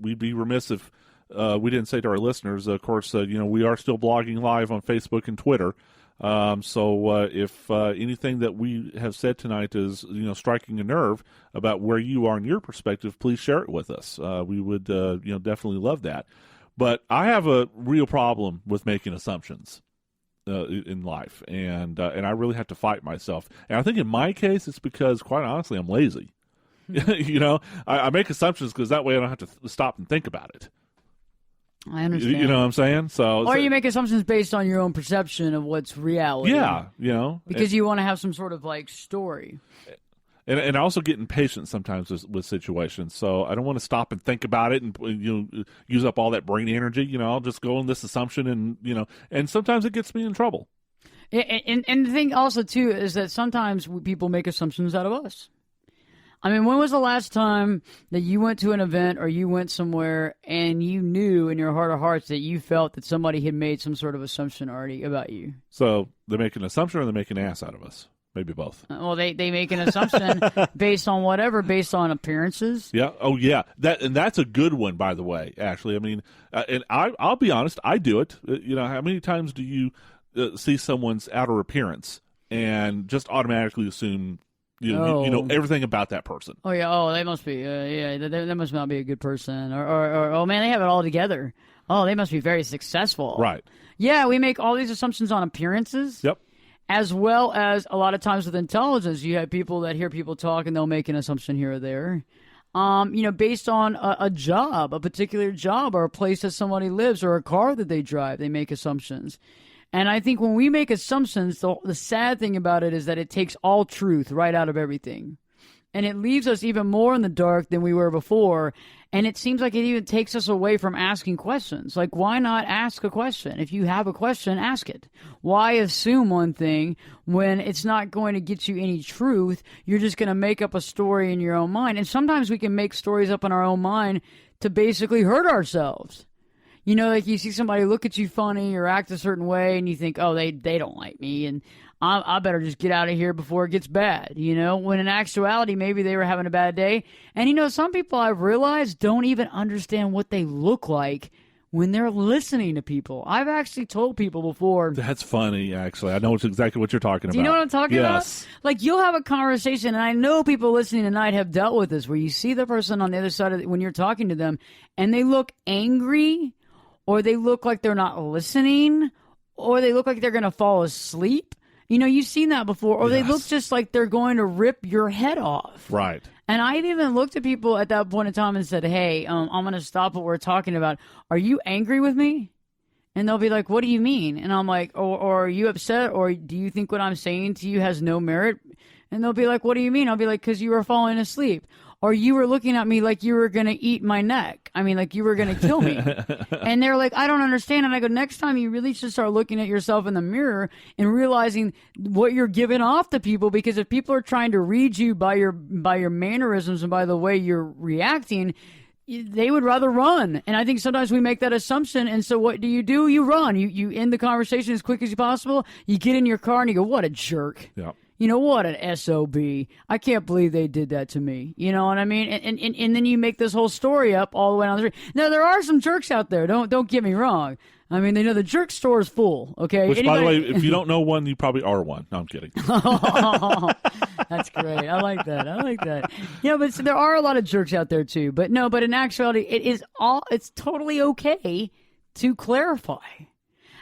we'd be remiss if we didn't say to our listeners, of course, we are still blogging live on Facebook and Twitter. So if anything that we have said tonight is, striking a nerve about where you are in your perspective, please share it with us. We would, definitely love that. But I have a real problem with making assumptions in life, and I really have to fight myself. And I think in my case, it's because, quite honestly, I'm lazy. I make assumptions because that way I don't have to stop and think about it. I understand. You know what I'm saying? Or you make assumptions based on your own perception of what's reality. Yeah, because you want to have some sort of story. And I also get impatient sometimes with situations, so I don't want to stop and think about it and use up all that brain energy. I'll just go on this assumption, and sometimes it gets me in trouble. And the thing also too is that sometimes people make assumptions out of us. I mean, when was the last time that you went to an event or you went somewhere and you knew in your heart of hearts that you felt that somebody had made some sort of assumption already about you? So they make an assumption or they make an ass out of us? Maybe both. Well, they make an assumption based on appearances. Yeah. Oh, yeah. That's a good one, by the way, Ashley. I mean, and I'll be honest, I do it. How many times do you see someone's outer appearance and just automatically assume you know everything about that person? Oh, yeah. Oh, they must be. They must not be a good person. Or oh, man, they have it all together. Oh, they must be very successful. Right. Yeah, we make all these assumptions on appearances. Yep. As well as a lot of times with intelligence, you have people that hear people talk and they'll make an assumption here or there. Based on a job, a particular job or a place that somebody lives or a car that they drive, they make assumptions. And I think when we make assumptions, the sad thing about it is that it takes all truth right out of everything. And it leaves us even more in the dark than we were before. And it seems like it even takes us away from asking questions. Like, why not ask a question? If you have a question, ask it. Why assume one thing when it's not going to get you any truth? You're just going to make up a story in your own mind. And sometimes we can make stories up in our own mind to basically hurt ourselves. Like you see somebody look at you funny or act a certain way and you think, oh, they don't like me and I better just get out of here before it gets bad, when in actuality, maybe they were having a bad day. And, some people I've realized don't even understand what they look like when they're listening to people. I've actually told people before. That's funny, actually. I know exactly what you're talking about. Do you know what I'm talking about? Yes. Like, you'll have a conversation, and I know people listening tonight have dealt with this, where you see the person on the other side when you're talking to them, and they look angry, or they look like they're not listening, or they look like they're going to fall asleep. You've seen that before. Or They look just like they're going to rip your head off. Right. And I even looked at people at that point in time and said, hey, I'm going to stop what we're talking about. Are you angry with me? And they'll be like, what do you mean? And I'm like, or are you upset? Or do you think what I'm saying to you has no merit? And they'll be like, what do you mean? I'll be like, because you were falling asleep. Or you were looking at me like you were going to eat my neck. I mean, like you were going to kill me. And they're like, I don't understand. And I go, next time you really should start looking at yourself in the mirror and realizing what you're giving off to people. Because if people are trying to read you by your mannerisms and by the way you're reacting, they would rather run. And I think sometimes we make that assumption. And so what do? You run. You end the conversation as quick as possible. You get in your car and you go, what a jerk. Yeah. You know, what an SOB. I can't believe they did that to me. You know what I mean? And then you make this whole story up all the way down the street. Now, there are some jerks out there. Don't get me wrong. I mean, they know the jerk store is full, okay? Which, by the way, if you don't know one, you probably are one. No, I'm kidding. Oh, that's great. I like that. Yeah, but so there are a lot of jerks out there, too. But in actuality, it's totally okay to clarify.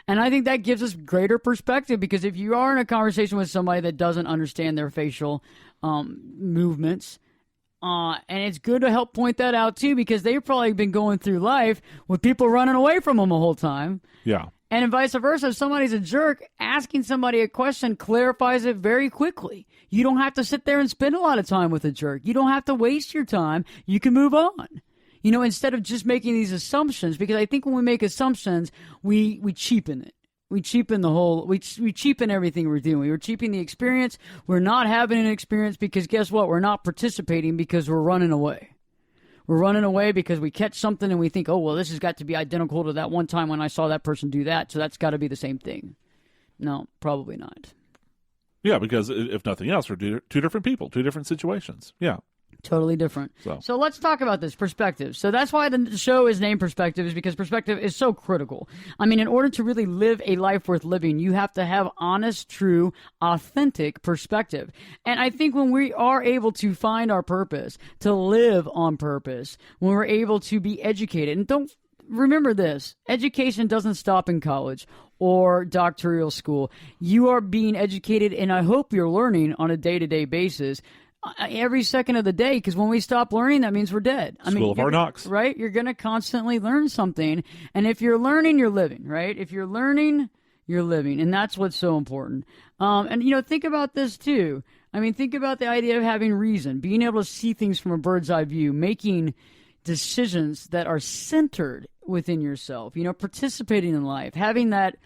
And I think that gives us greater perspective, because if you are in a conversation with somebody that doesn't understand their facial movements, and it's good to help point that out too, because they've probably been going through life with people running away from them the whole time. Yeah. And vice versa, if somebody's a jerk, asking somebody a question clarifies it very quickly. You don't have to sit there and spend a lot of time with a jerk. You don't have to waste your time. You can move on. You know, instead of just making these assumptions, because I think when we make assumptions, we cheapen it. We cheapen we cheapen everything we're doing. We're cheapening the experience. We're not having an experience because guess what? We're not participating because we're running away. We're running away because we catch something and we think, oh, well, this has got to be identical to that one time when I saw that person do that, so that's got to be the same thing. No, probably not. Yeah, because if nothing else, we're two different people, two different situations. Yeah. Totally different. So let's talk about this perspective. So that's why the show is named Perspective, is because perspective is so critical. I mean, in order to really live a life worth living, you have to have honest, true, authentic perspective. And I think when we are able to find our purpose, to live on purpose, when we're able to be educated, and don't remember this, education doesn't stop in college or doctoral school. You are being educated, and I hope you're learning on a day-to-day basis, every second of the day, because when we stop learning, that means we're dead. School of Hard Knocks. Right? You're going to constantly learn something. And if you're learning, you're living, right? If you're learning, you're living. And that's what's so important. And, you know, think about this, too. I mean, think about the idea of having reason, being able to see things from a bird's eye view, making decisions that are centered within yourself, you know, participating in life, having that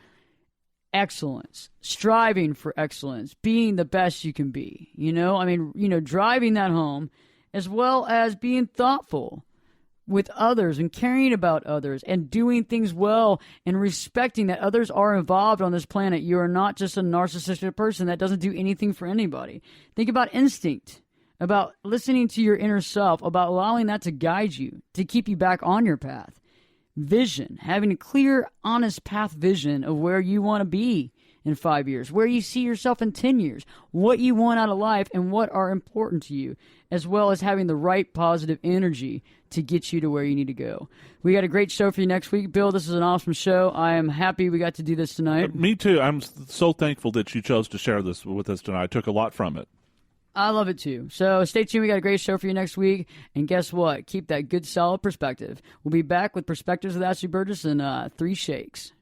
excellence, striving for excellence, being the best you can be, you know, I mean, you know, driving that home, as well as being thoughtful with others and caring about others and doing things well and respecting that others are involved on this planet. You are not just a narcissistic person that doesn't do anything for anybody. Think about instinct, about listening to your inner self, about allowing that to guide you, to keep you back on your path. Vision, having a clear, honest path vision of where you want to be in 5 years, where you see yourself in 10 years, what you want out of life and what are important to you, as well as having the right positive energy to get you to where you need to go. We got a great show for you next week. Bill, this is an awesome show. I am happy we got to do this tonight. Me too. I'm so thankful that you chose to share this with us tonight. I took a lot from it. I love it too. So stay tuned. We got a great show for you next week. And guess what? Keep that good, solid perspective. We'll be back with Perspectives with Ashley Burgess in 3 shakes.